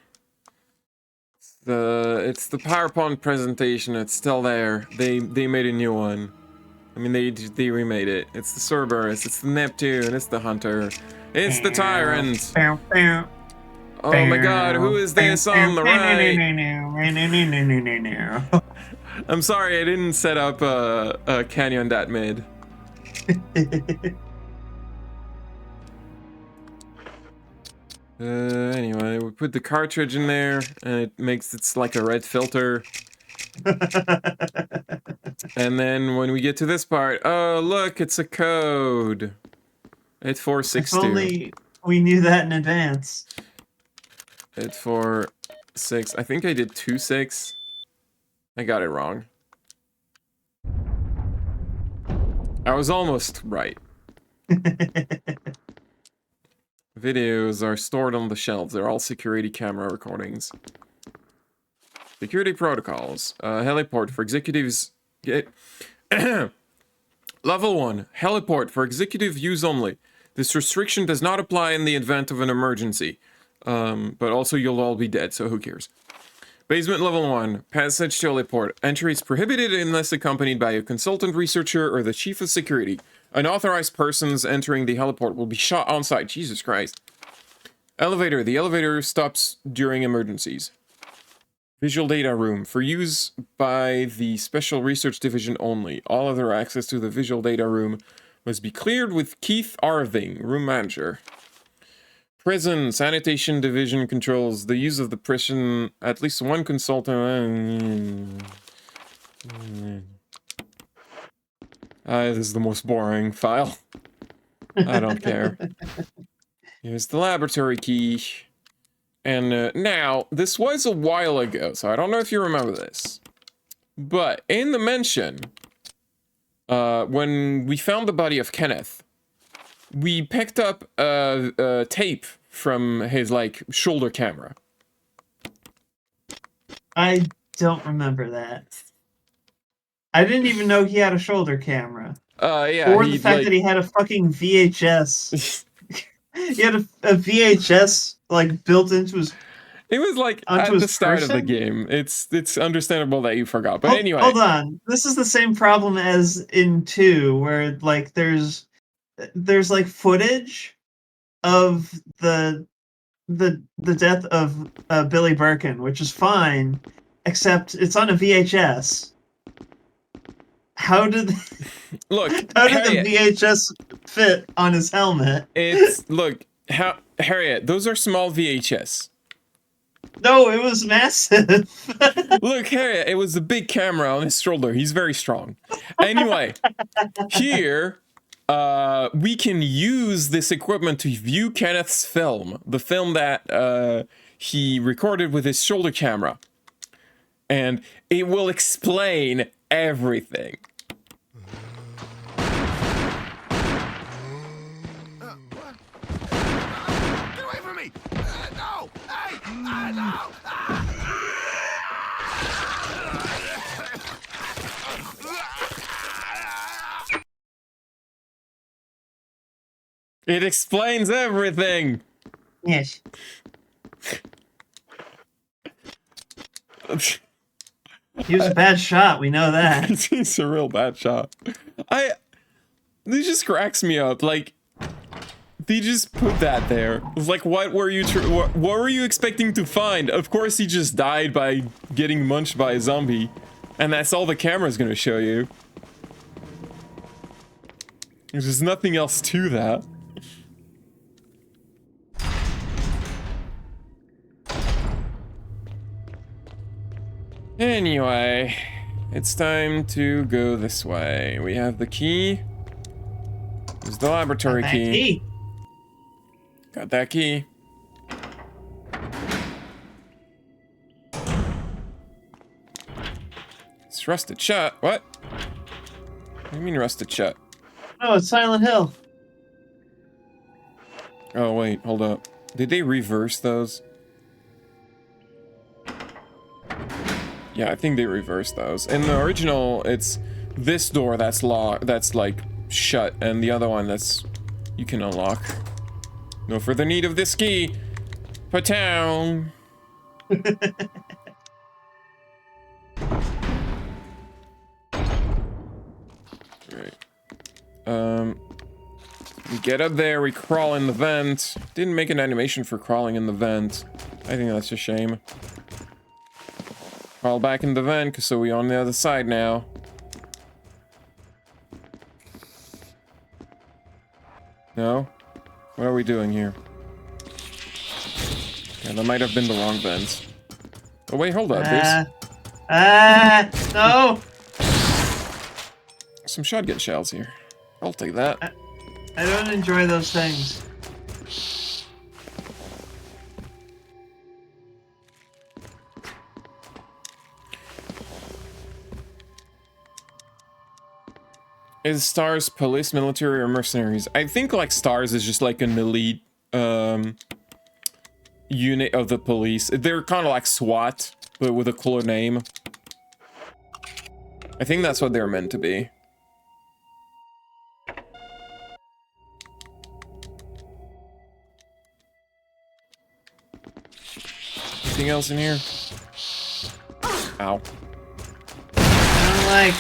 the PowerPoint presentation. It's still there. They made a new one. I mean, they remade it. It's the Cerberus. It's the Neptune. It's the Hunter. It's the Tyrant. Oh my God, who is this on the right? I'm sorry, I didn't set up a canyon that mid. Anyway, we put the cartridge in there, and it makes it's like a red filter. And then when we get to this part, oh look, it's a code. It's 462. If only we knew that in advance. 846. I think I did 26. I got it wrong. I was almost right. Videos are stored on the shelves. They're all security camera recordings. Security protocols. Heliport for executives. Level 1. Heliport for executive use only. This restriction does not apply in the event of an emergency. But also you'll all be dead, so who cares? Basement level 1. Passage to heliport. Entry is prohibited unless accompanied by a consultant researcher or the chief of security. Unauthorized persons entering the heliport will be shot on sight. Jesus Christ. Elevator. The elevator stops during emergencies. Visual data room. For use by the Special Research Division only. All other access to the visual data room must be cleared with Keith Arving, room manager. Prison. Sanitation Division controls the use of the prison. At least one consultant. This is the most boring file. I don't care. Here's the laboratory key. And now, this was a while ago, so I don't know if you remember this. But in the mention, when we found the body of Kenneth, we picked up a tape from his, like, shoulder camera. I don't remember that. I didn't even know he had a shoulder camera. Yeah. Or the fact that he had a fucking VHS. He had a VHS, like, built into his... It was, like, at the start of the game. It's understandable that you forgot. But anyway. Hold on. This is the same problem as in 2, where, like, there's like, footage of the death of Billy Birkin, which is fine, except it's on a VHS. How did the VHS fit on his helmet? Harriet, those are small VHS. No, it was massive. Look, Harriet, it was a big camera on his shoulder. He's very strong. Anyway, here, we can use this equipment to view Kenneth's film. The film that he recorded with his shoulder camera. And it will explain everything. It explains everything. Yes. He was a bad shot, we know that. He's a real bad shot. This just cracks me up. Like, they just put that there. It's like, what were you what were you expecting to find? Of course, he just died by getting munched by a zombie, and that's all the camera's gonna show you. There's just nothing else to that. Anyway, it's time to go this way. We have the key. There's the laboratory key. Got that key. It's rusted shut. What? What do you mean rusted shut? Oh, it's Silent Hill. Oh, wait, hold up. Did they reverse those? Yeah, I think they reversed those. In the original, it's this door that's locked, that's like shut, and the other one that's you can unlock. No further need of this key. Patown. Right. We get up there, we crawl in the vent. Didn't make an animation for crawling in the vent. I think that's a shame. Crawl back in the vent, so we're on the other side now. No? What are we doing here? Yeah, that might have been the wrong vent. Oh wait, hold up. There's no! some shotgun shells here. I'll take that. I don't enjoy those things. Is STARS police, military, or mercenaries? I think like STARS is just like an elite unit of the police. They're kind of like SWAT, but with a cooler name. I think that's what they're meant to be. Anything else in here? Ow. I don't like...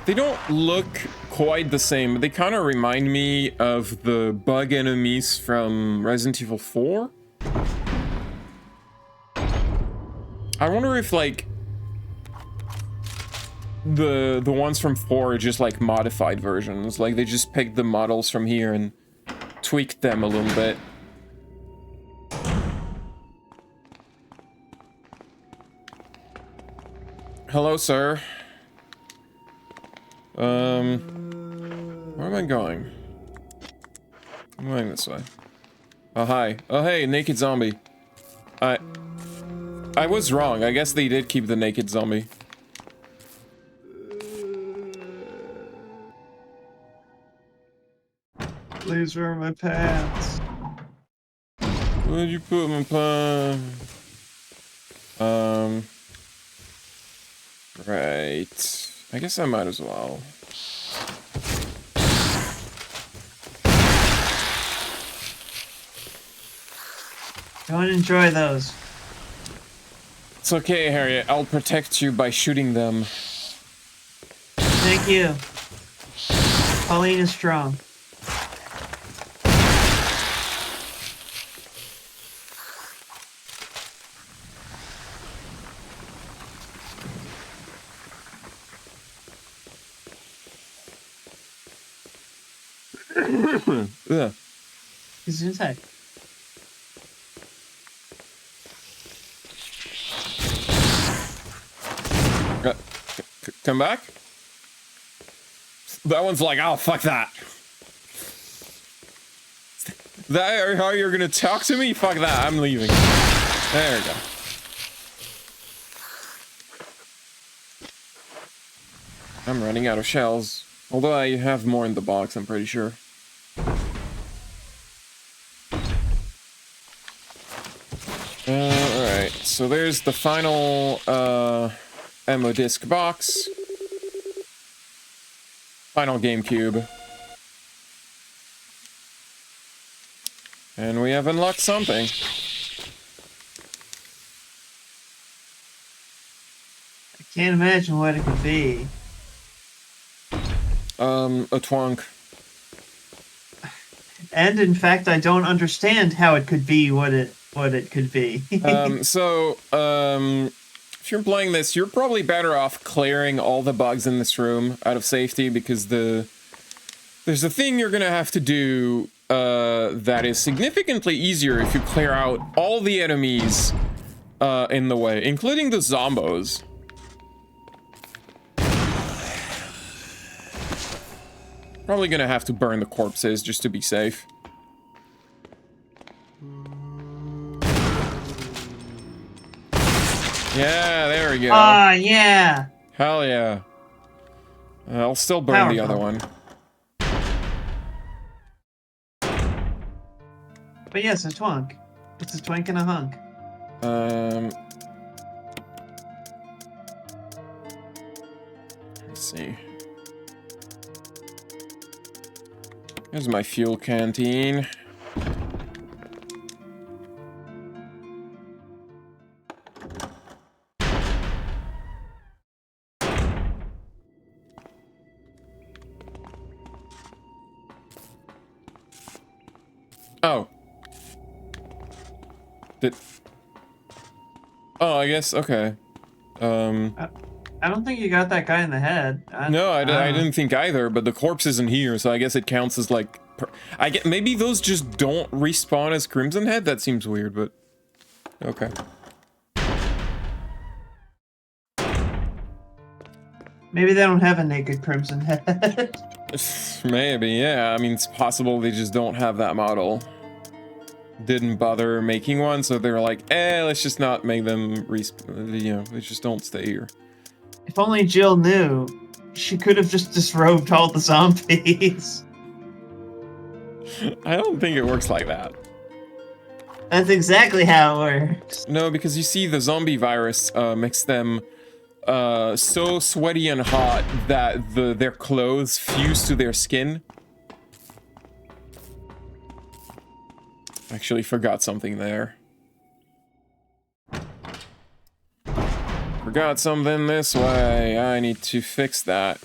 They don't look quite the same. They kind of remind me of the bug enemies from Resident Evil 4. I wonder if like the ones from 4 are just like modified versions. Like they just picked the models from here and tweaked them a little bit. Hello, sir. Where am I going? I'm going this way. Oh, hi. Oh, hey, naked zombie. I was wrong. I guess they did keep the naked zombie. Please wear my pants. Where'd you put my pants? Right. I guess I might as well. Don't enjoy those. It's okay, Harriet. I'll protect you by shooting them. Thank you. Pauline is strong. Ugh. He's inside. Come back? That one's like, oh, fuck that. That how you're gonna talk to me? Fuck that, I'm leaving. There we go. I'm running out of shells. Although I have more in the box, I'm pretty sure. Alright, so there's the final ammo disc box. Final GameCube. And we have unlocked something. I can't imagine what it could be. A twonk. And in fact, I don't understand how it could be what it could be. If you're playing this, you're probably better off clearing all the bugs in this room out of safety, because there's a thing you're gonna have to do that is significantly easier if you clear out all the enemies in the way, including the zombos. Probably gonna have to burn the corpses just to be safe. Yeah, there we go. Ah, yeah. Hell yeah. I'll still burn the other one. But yes, a twunk. It's a twink and a hunk. Let's see. Here's my fuel canteen. Oh. Oh, I guess, okay. I don't think you got that guy in the head. No, I didn't think either, but the corpse isn't here, so I guess it counts as like... maybe those just don't respawn as Crimson Head? That seems weird, but... Okay. Maybe they don't have a naked Crimson Head. Maybe, yeah. I mean, it's possible they just don't have that model. Didn't bother making one, so they're like, let's just not make them they just don't stay here. If only Jill knew, she could have just disrobed all the zombies. I don't think it works like that. That's exactly how it works. No, because you see, the zombie virus makes them so sweaty and hot that their clothes fuse to their skin. Actually forgot something there. Forgot something this way. I need to fix that.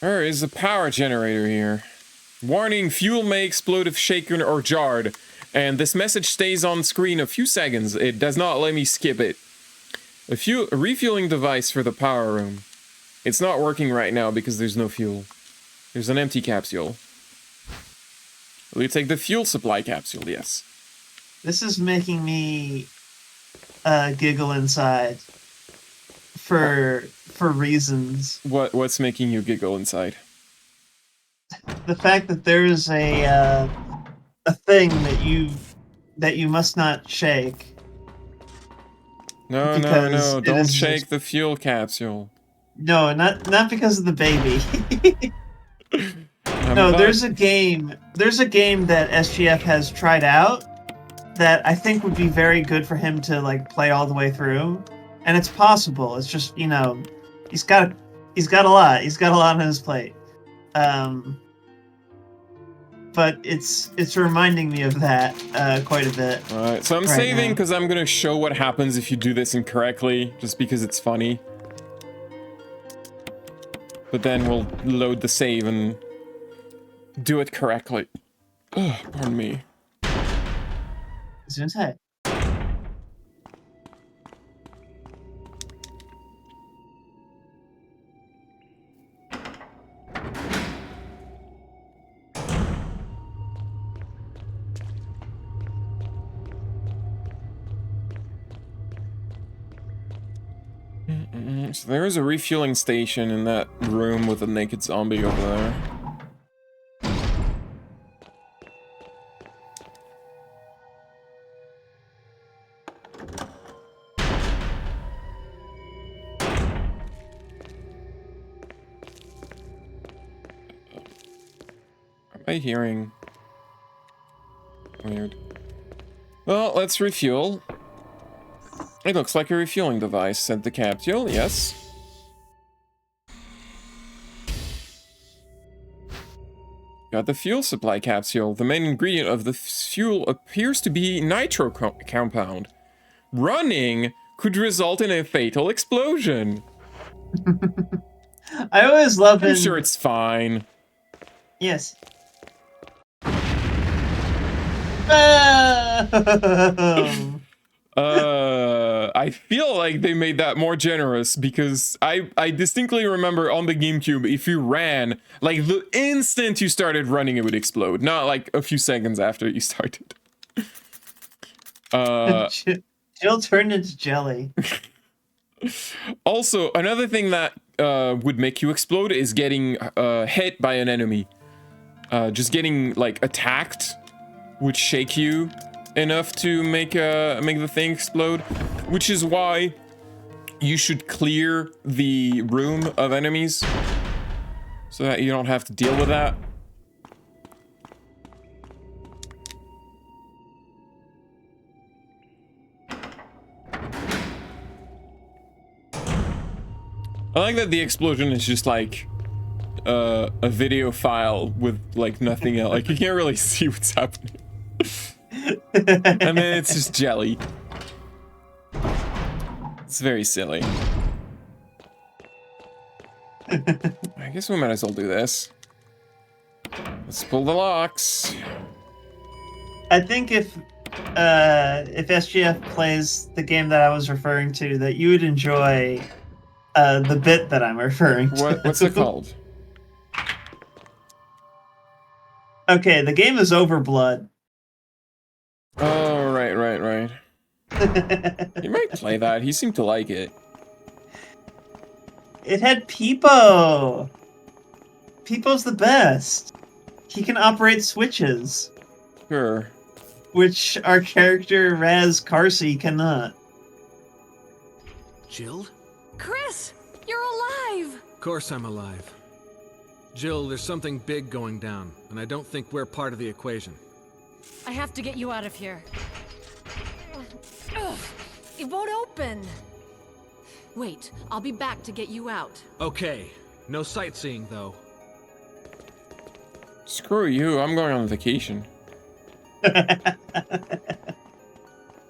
There is a power generator here. Warning, fuel may explode if shaken or jarred. And this message stays on screen a few seconds. It does not let me skip it. A refueling device for the power room. It's not working right now because there's no fuel. There's an empty capsule. Will you take the fuel supply capsule? Yes. This is making me giggle inside for reasons. What's making you giggle inside? The fact that there is a thing that you must not shake. No, don't shake the fuel capsule. No, not because of the baby. No, there's a game that SGF has tried out that I think would be very good for him to like play all the way through, and it's possible. It's just, you know, he's got a lot on his plate, but it's reminding me of that quite a bit. All right, so I'm saving because I'm gonna show what happens if you do this incorrectly, just because it's funny. But then we'll load the save and do it correctly. Ugh, pardon me. Gesundheit. So there is a refueling station in that room with a naked zombie over there. My hearing. Weird. Well, let's refuel. It looks like a refueling device, said the capsule. Yes. Got the fuel supply capsule. The main ingredient of the fuel appears to be nitro compound. Running could result in a fatal explosion. I always love I'm sure it's fine. Yes. I feel like they made that more generous because I distinctly remember on the GameCube, if you ran, like the instant you started running, it would explode. Not like a few seconds after you started. Jill turned into jelly. Also, another thing that would make you explode is getting hit by an enemy. Just getting like attacked would shake you enough to make the thing explode, which is why you should clear the room of enemies so that you don't have to deal with that. I like that the explosion is just like a video file with like nothing else. Like you can't really see what's happening. And then it's just jelly. It's very silly. I guess we might as well do this. Let's pull the locks. I think if SGF plays the game that I was referring to, that you would enjoy the bit that I'm referring to. What's it called? Okay, the game is Overblood. Oh, right. He might play that. He seemed to like it. It had Peepo. Peepo's the best. He can operate switches, Sure. which our character Raz Carsey cannot. Jill? Chris, you're alive. Of course I'm alive. Jill, there's something big going down, and I don't think we're part of the equation. I have to get you out of here. Ugh, it won't open. Wait, I'll be back to get you out. Okay, no sightseeing though. Screw you, I'm going on vacation.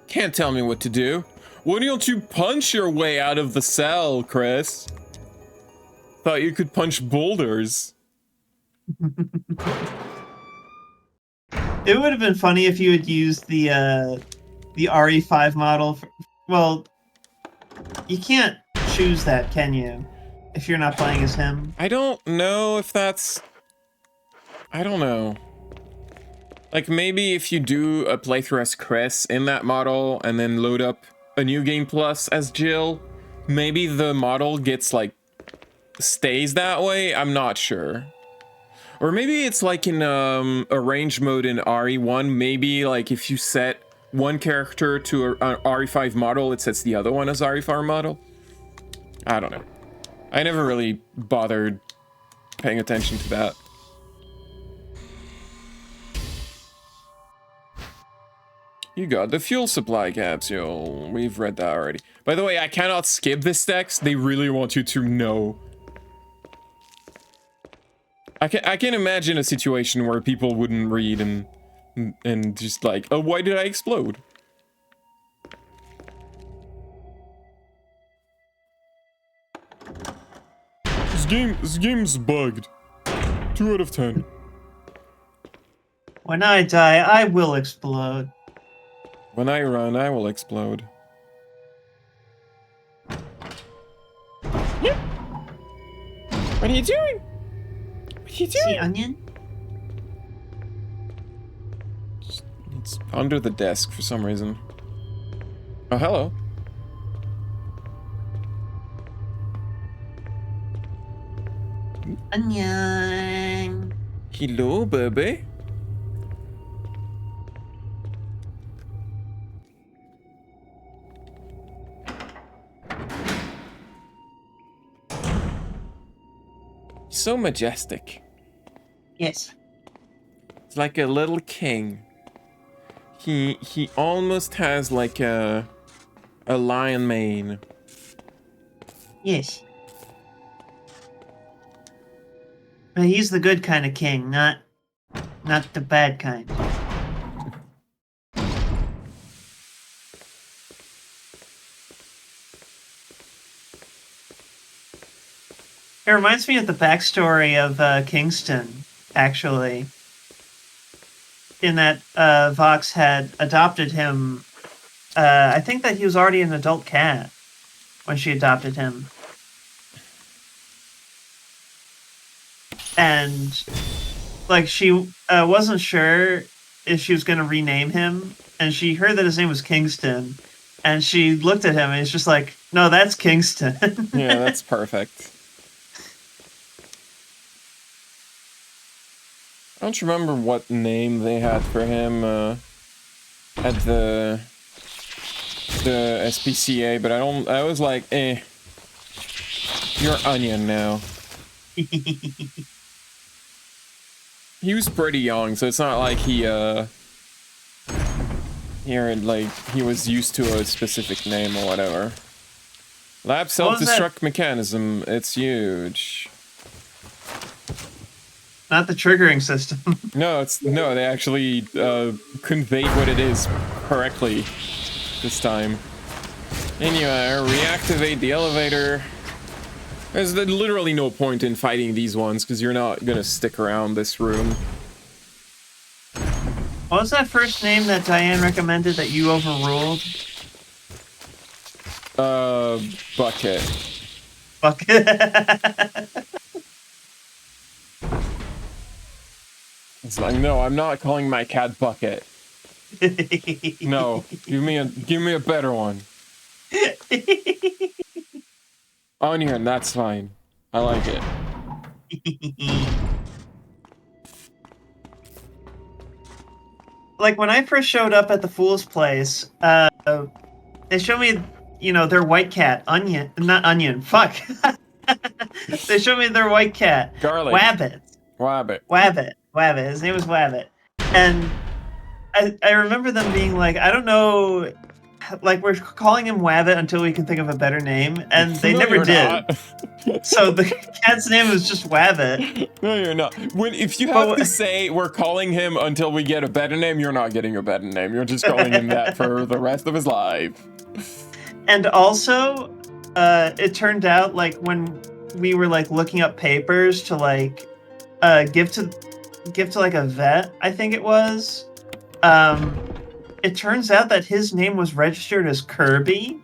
Can't tell me what to do. Why don't you punch your way out of the cell, Chris? Thought you could punch boulders. It would have been funny if you had used the RE5 model. Well, you can't choose that, can you? If you're not playing as him. I don't know if that's... I don't know. Like, maybe if you do a playthrough as Chris in that model and then load up a new game plus as Jill, maybe the model gets, like, stays that way? I'm not sure. Or maybe it's like in arrange mode in RE1, maybe like if you set one character to an RE5 model, it sets the other one as RE5 model. I don't know. I never really bothered paying attention to that. You got the fuel supply capsule. We've read that already. By the way, I cannot skip this text. They really want you to know. I can imagine a situation where people wouldn't read and just like, oh, why did I explode? This game's bugged. 2 out of 10. When I die, I will explode. When I run, I will explode. What are you doing? What are you doing? See, onion? It's under the desk for some reason. Oh, hello. Onion. Hello, baby. So majestic. Yes. It's like a little king. He almost has like a lion mane. Yes. But he's the good kind of king, not the bad kind. It reminds me of the backstory of Kingston, actually. In that Vox had adopted him. I think that he was already an adult cat when she adopted him. And, like, she wasn't sure if she was going to rename him. And she heard that his name was Kingston. And she looked at him and it's just like, no, that's Kingston. Yeah, that's perfect. I don't remember what name they had for him at the SPCA, but I was like, eh, you're Onion now. He was pretty young, so it's not like he was used to a specific name or whatever. Lab self-destruct mechanism, it's huge. Not the triggering system. No, they actually conveyed what it is correctly this time. Anyway, reactivate the elevator. There's literally no point in fighting these ones because you're not gonna stick around this room. What was that first name that Diane recommended that you overruled? Bucket. Bucket. It's like, no, I'm not calling my cat Bucket. No, give me a better one. Onion, that's fine. I like it. Like, when I first showed up at the Fool's Place, they showed me, their white cat. Not Onion. Fuck. They showed me their white cat. Garlic. Wabbit. His name was Wabbit. And I remember them being like, I don't know, like, we're calling him Wabbit until we can think of a better name, and they never did. So the cat's name was just Wabbit. No, you're not. If you have to say we're calling him until we get a better name, you're not getting a better name. You're just calling him that for the rest of his life. And also, it turned out, like, when we were, like, looking up papers to, like, give to like a vet, I think it was. It turns out that his name was registered as Kirby.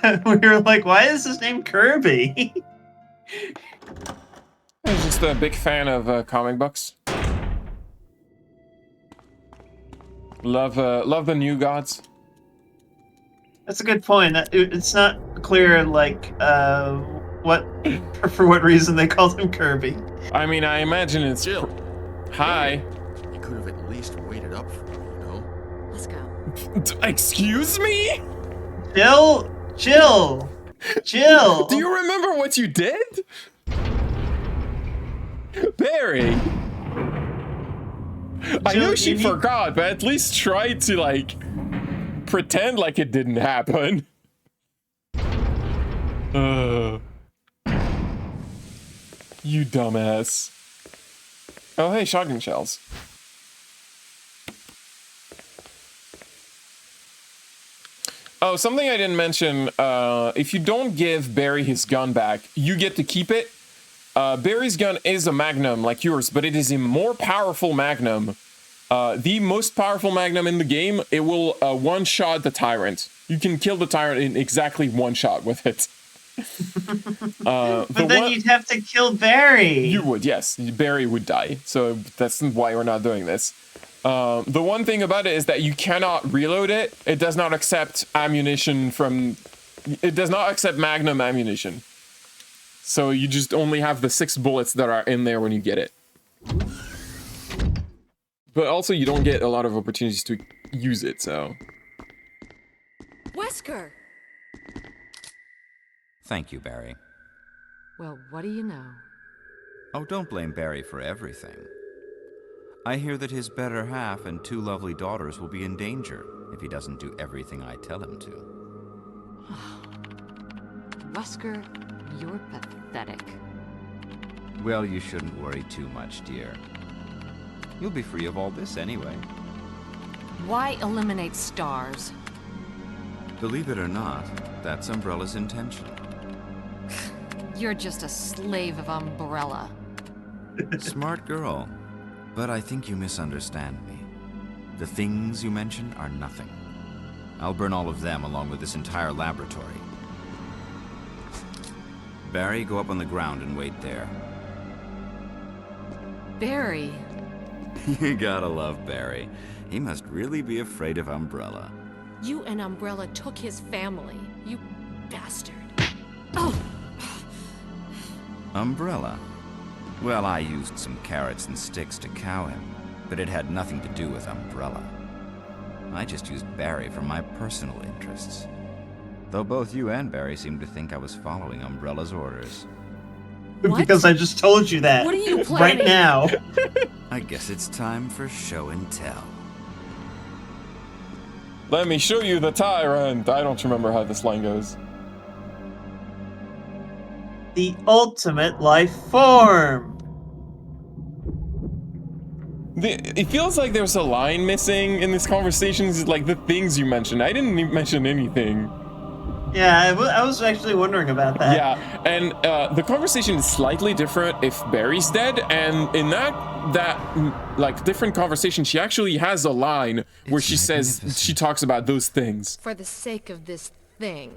We were like, why is his name Kirby? I'm just a big fan of comic books. Love the New Gods. That's a good point. It's not clear, like, for what reason they called him Kirby. I mean, I imagine it's... Jill. Hi. You could have at least waited up for me, you know? Let's go. Excuse me? Jill. Do you remember what you did? Barry. I know she forgot, but at least try to, like, pretend like it didn't happen. You dumbass. Oh, hey, shotgun shells. Oh, something I didn't mention, if you don't give Barry his gun back, you get to keep it. Barry's gun is a magnum like yours, but it is a more powerful magnum. The most powerful magnum in the game. It will one-shot the tyrant. You can kill the tyrant in exactly one shot with it. But then you'd have to kill Barry. You would, yes. Barry would die. So that's why we're not doing this. The one thing about it is that you cannot reload it. It does not accept ammunition from... It does not accept magnum ammunition. So you just only have the 6 bullets that are in there when you get it. But also you don't get a lot of opportunities to use it, so... Wesker! Thank you, Barry. Well, what do you know? Oh, don't blame Barry for everything. I hear that his better half and 2 lovely daughters will be in danger if he doesn't do everything I tell him to. Wesker, you're pathetic. Well, you shouldn't worry too much, dear. You'll be free of all this anyway. Why eliminate stars? Believe it or not, that's Umbrella's intention. You're just a slave of Umbrella. Smart girl. But I think you misunderstand me. The things you mention are nothing. I'll burn all of them along with this entire laboratory. Barry, go up on the ground and wait there. Barry. You gotta love Barry. He must really be afraid of Umbrella. You and Umbrella took his family. You bastard. Oh! Umbrella? Well, I used some carrots and sticks to cow him, but it had nothing to do with Umbrella. I just used Barry for my personal interests. Though both you and Barry seem to think I was following Umbrella's orders. What? Because I just told you that. What are you right planning? now? I guess it's time for show and tell. Let me show you the tyrant. I don't remember how this line goes. The ultimate life form. It feels like there's a line missing in this conversation. It's like the things you mentioned. I didn't even mention anything. Yeah, I was actually wondering about that. Yeah, and the conversation is slightly different if Barry's dead, and in that like different conversation, she actually has a line where she says she talks about those things. For the sake of this thing.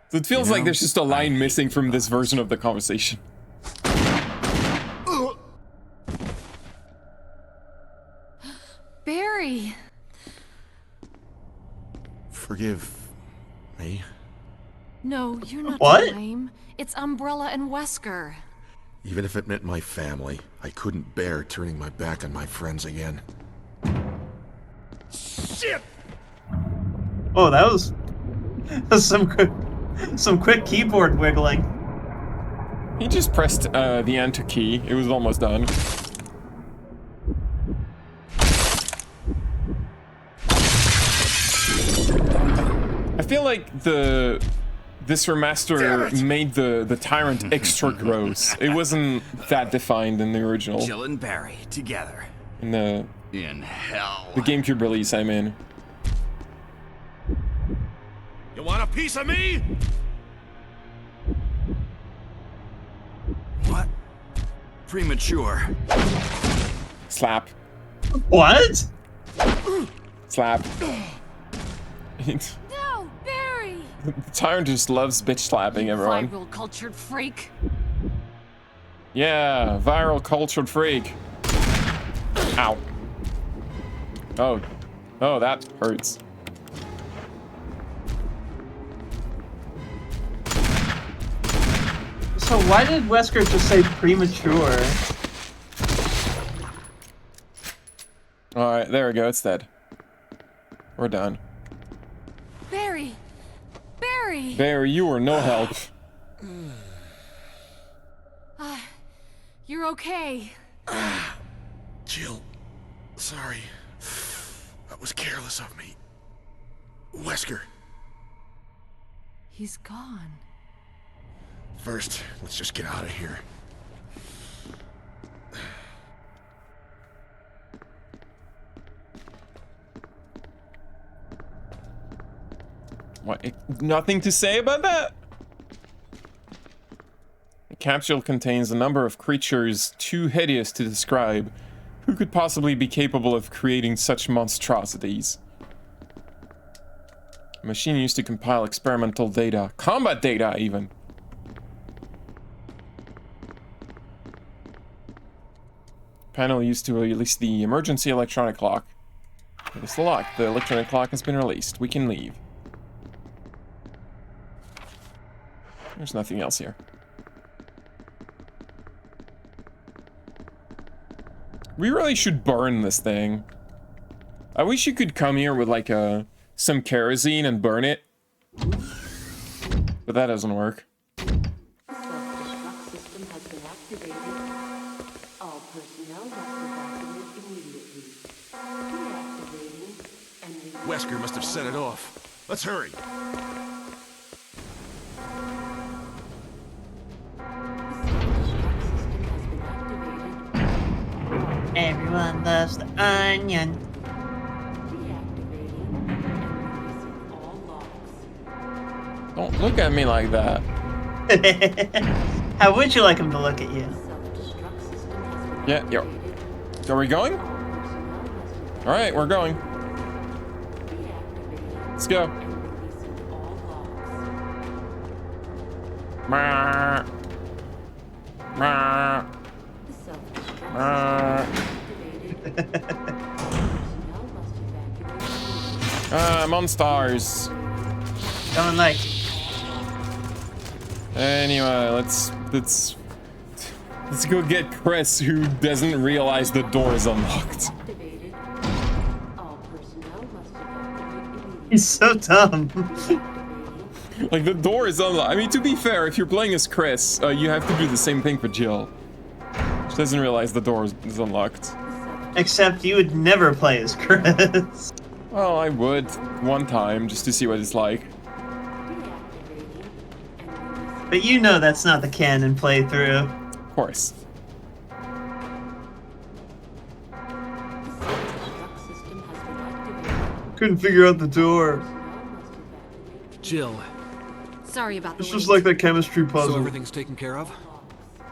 So it feels like there's just a line missing from this version of the conversation. Barry! Forgive me. No, you're not What? to blame. It's Umbrella and Wesker. Even if it meant my family, I couldn't bear turning my back on my friends again. Shit! Oh, that was some quick keyboard wiggling. He just pressed the enter key. It was almost done. I feel like this remaster made the tyrant extra gross. It wasn't that defined in the original. Jill and Barry together. In the hell. the GameCube release, I mean. You want a piece of me? What? Premature. Slap. What? Slap. No, Barry! The tyrant just loves bitch slapping everyone. Viral cultured freak. Yeah, viral cultured freak. Ow. Oh. Oh, that hurts. So why did Wesker just say premature? Alright, there we go, it's dead. We're done. Barry! Barry! Barry, you were no help. You're okay. Jill, sorry. That was careless of me. Wesker, He's gone. first, let's just get out of here. What? Nothing to say about that? The capsule contains a number of creatures too hideous to describe. Who could possibly be capable of creating such monstrosities? A machine used to compile experimental data. Combat data, even. Panel used to release the emergency electronic clock. It is locked. The electronic clock has been released. We can leave. There's nothing else here. We really should burn this thing. I wish you could come here with like some kerosene and burn it. But that doesn't work. Self-destruct system has been activated. All personnel must evacuate Wesker must have set it off. Let's hurry. Everyone loves the onion. Don't look at me like that. How would you like him to look at you? Yeah, yo. Are we going? Alright, we're going. Let's go. Ah, I'm on stars. Going like. Anyway, let's go get Chris, who doesn't realize the door is unlocked. He's so dumb. Like, the door is unlocked. I mean, to be fair, if you're playing as Chris, you have to do the same thing for Jill. She doesn't realize the door is unlocked. Except you would never play as Chris. Well, I would one time just to see what it's like. But you know that's not the canon playthrough. Of course. Couldn't figure out the door. Jill, Sorry about the It's wait. just like that chemistry so puzzle. everything's taken care of?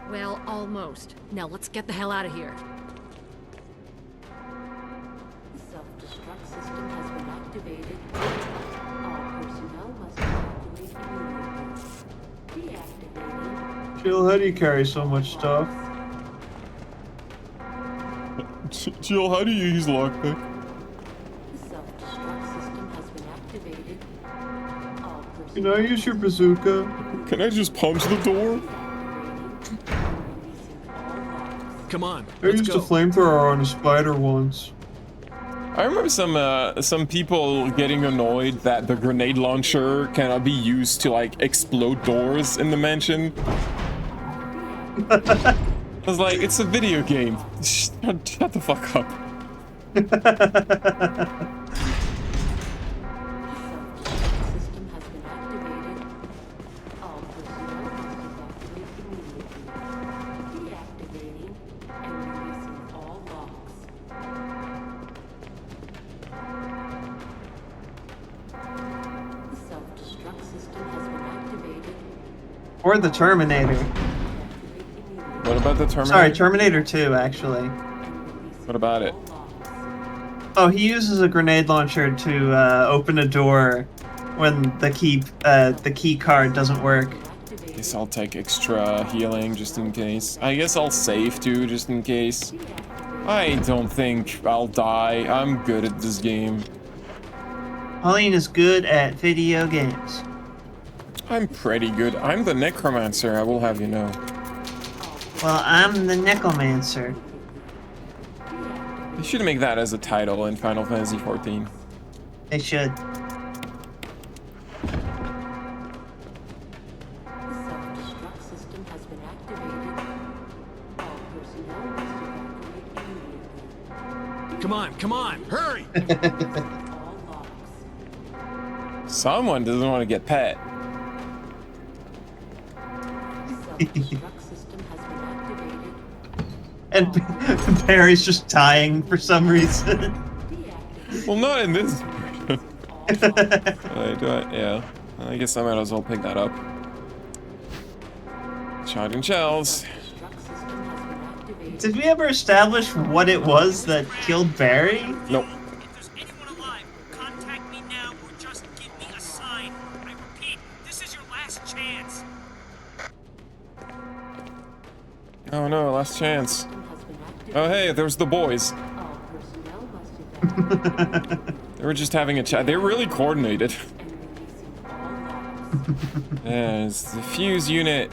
Well, almost. Now let's get the hell out of here. Self-destruct system has been activated. All personnel must evacuate immediately. Deactivating. Jill, how do you carry so much stuff? Jill, how do you use lockpick? Self-destruct system has been activated. All personnel Can I use your bazooka? Can I just punch the door? Come on, I let's used go. a flamethrower on a spider once. I remember some people getting annoyed that the grenade launcher cannot be used to like explode doors in the mansion. I was like, it's a video game. Shut the fuck up. system has been activated. All personnel must evacuate immediately. Deactivating and releasing all locks. The self-destruct system has been activated. Or the Terminator. What about the Terminator? Sorry, Terminator 2, actually. What about it? Oh, he uses a grenade launcher to open a door when the key card doesn't work. Guess I'll take extra healing just in case. I guess I'll save too, just in case. I don't think I'll die. I'm good at this game. Pauline is good at video games. I'm pretty good. I'm the necromancer, I will have you know. Well, I'm the necromancer. You should make that as a title in Final Fantasy XIV. They should. The self-destruct system has been activated. All personnel must evacuate immediately. Come on, hurry! All locks. Someone doesn't want to get pet. Self-destruct system has been activated. And Barry's just dying for some reason. Deactivate Well, not in this. all locks. Yeah. I guess I might as well pick that up. Shotgun shells. Self-destruct system has been activated. Did we ever establish what it was that killed Barry? Nope. If there's anyone alive, contact me now or just give me a sign. I repeat, this is your last chance. Oh no, last chance. System has been activated. Oh hey, there's the boys. All personnel must evacuate They were just having a chat. They're really coordinated. and releasing all locks. There's the fuse unit.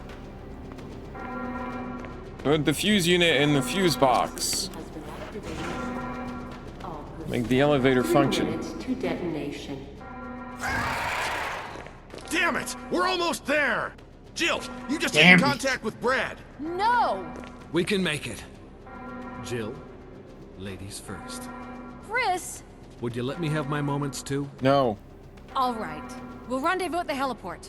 Put the fuse unit in the fuse box. Has been activated. All Make the elevator function. minutes to detonation. Damn it! We're almost there! Jill, you just Damn get in it. contact with Brad. No! We can make it. Jill, ladies first. Chris! Would you let me have my moments too? No. All right. We'll rendezvous at the heliport.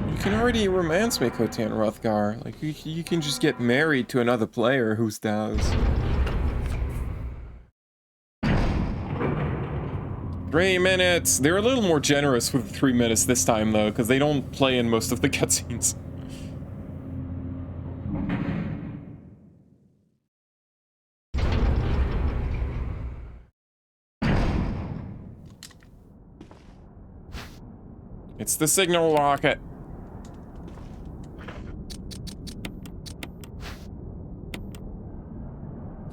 You can already romance me, Kotan Rothgar. Like, you can just get married to another player who's does. 3 minutes! They're a little more generous with 3 minutes this time, though, because they don't play in most of the cutscenes. It's the signal rocket.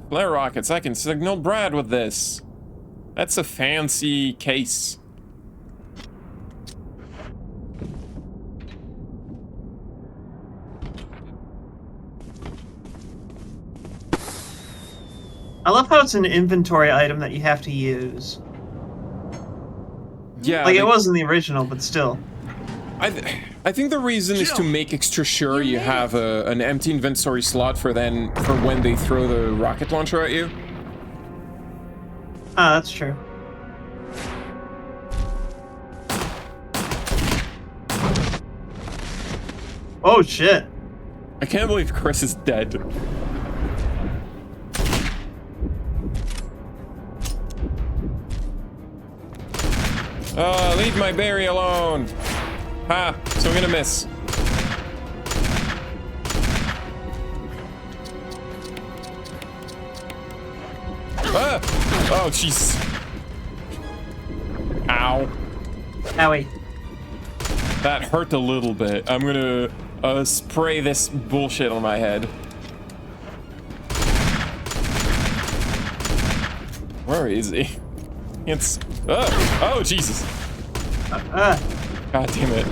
Flare rockets, I can signal Brad with this. That's a fancy case. I love how it's an inventory item that you have to use. Yeah, Like, it was in the original, but still. I think the reason is to make extra sure you have an empty inventory slot for when they throw the rocket launcher at you. Ah, that's true. Oh shit. I can't believe Chris is dead. Leave my berry alone. Ha, so I'm gonna miss. Ah! Oh, jeez. Ow. Owie. That hurt a little bit. I'm gonna spray this bullshit on my head. Where is he? It's... oh, Jesus. God damn it.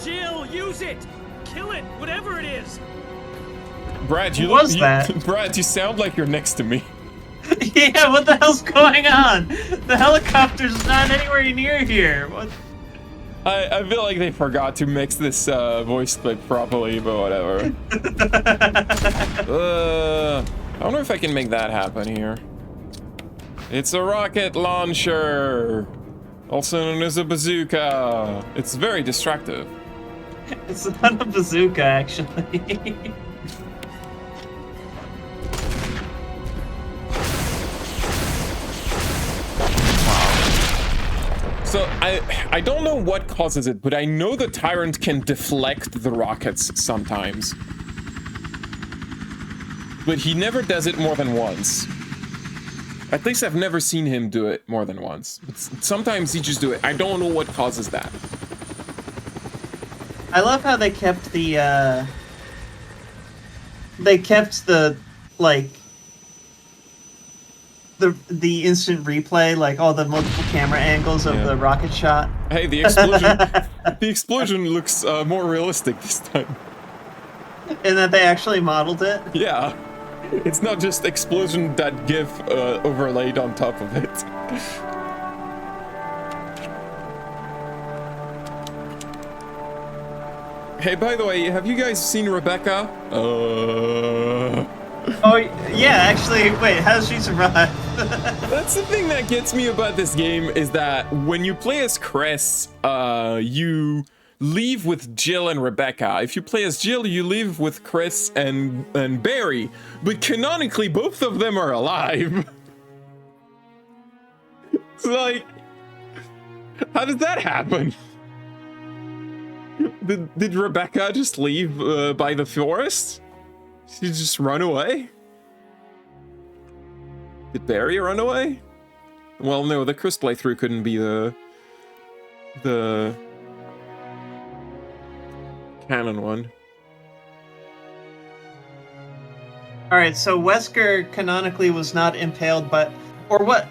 Jill, use it! Kill it, whatever it is! Brad, you What was that? Brad, you sound like you're next to me. Yeah, what the hell's going on? The helicopter's not anywhere near here. What? I feel like they forgot to mix this voice clip properly, but whatever. I wonder if I can make that happen here. It's a rocket launcher, also known as a bazooka. It's very destructive. It's not a bazooka, actually. So I don't know what causes it, but I know the Tyrant can deflect the rockets sometimes. But he never does it more than once. At least I've never seen him do it more than once. But sometimes he just do it. I don't know what causes that. I love how they kept the, like, the instant replay, like all the multiple camera angles of the rocket shot. Hey, the explosion, the explosion looks more realistic this time. And that they actually modeled it. Yeah. It's not just explosion.gif overlaid on top of it. Hey, by the way, have you guys seen Rebecca? Oh, yeah, actually, wait, how does she survive? That's the thing that gets me about this game, is that when you play as Chris, you leave with Jill and Rebecca. If you play as Jill, you leave with Chris and Barry. But canonically, both of them are alive. It's like, how did that happen? Did Rebecca just leave by the forest? Did she just run away? Did Barry run away? Well, no, the Chris playthrough couldn't be the canon one. Alright, so Wesker canonically was not impaled, but... Or what?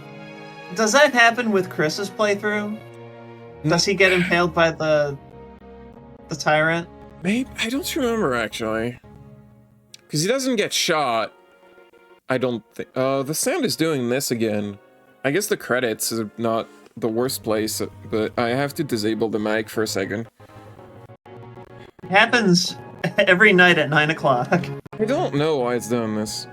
Does that happen with Chris's playthrough? Does he get impaled by the Tyrant? Maybe, I don't remember, actually. Because he doesn't get shot. I don't think... the sound is doing this again. I guess the credits are not the worst place, but I have to disable the mic for a second. Happens every night at 9 o'clock. I don't know why it's doing this.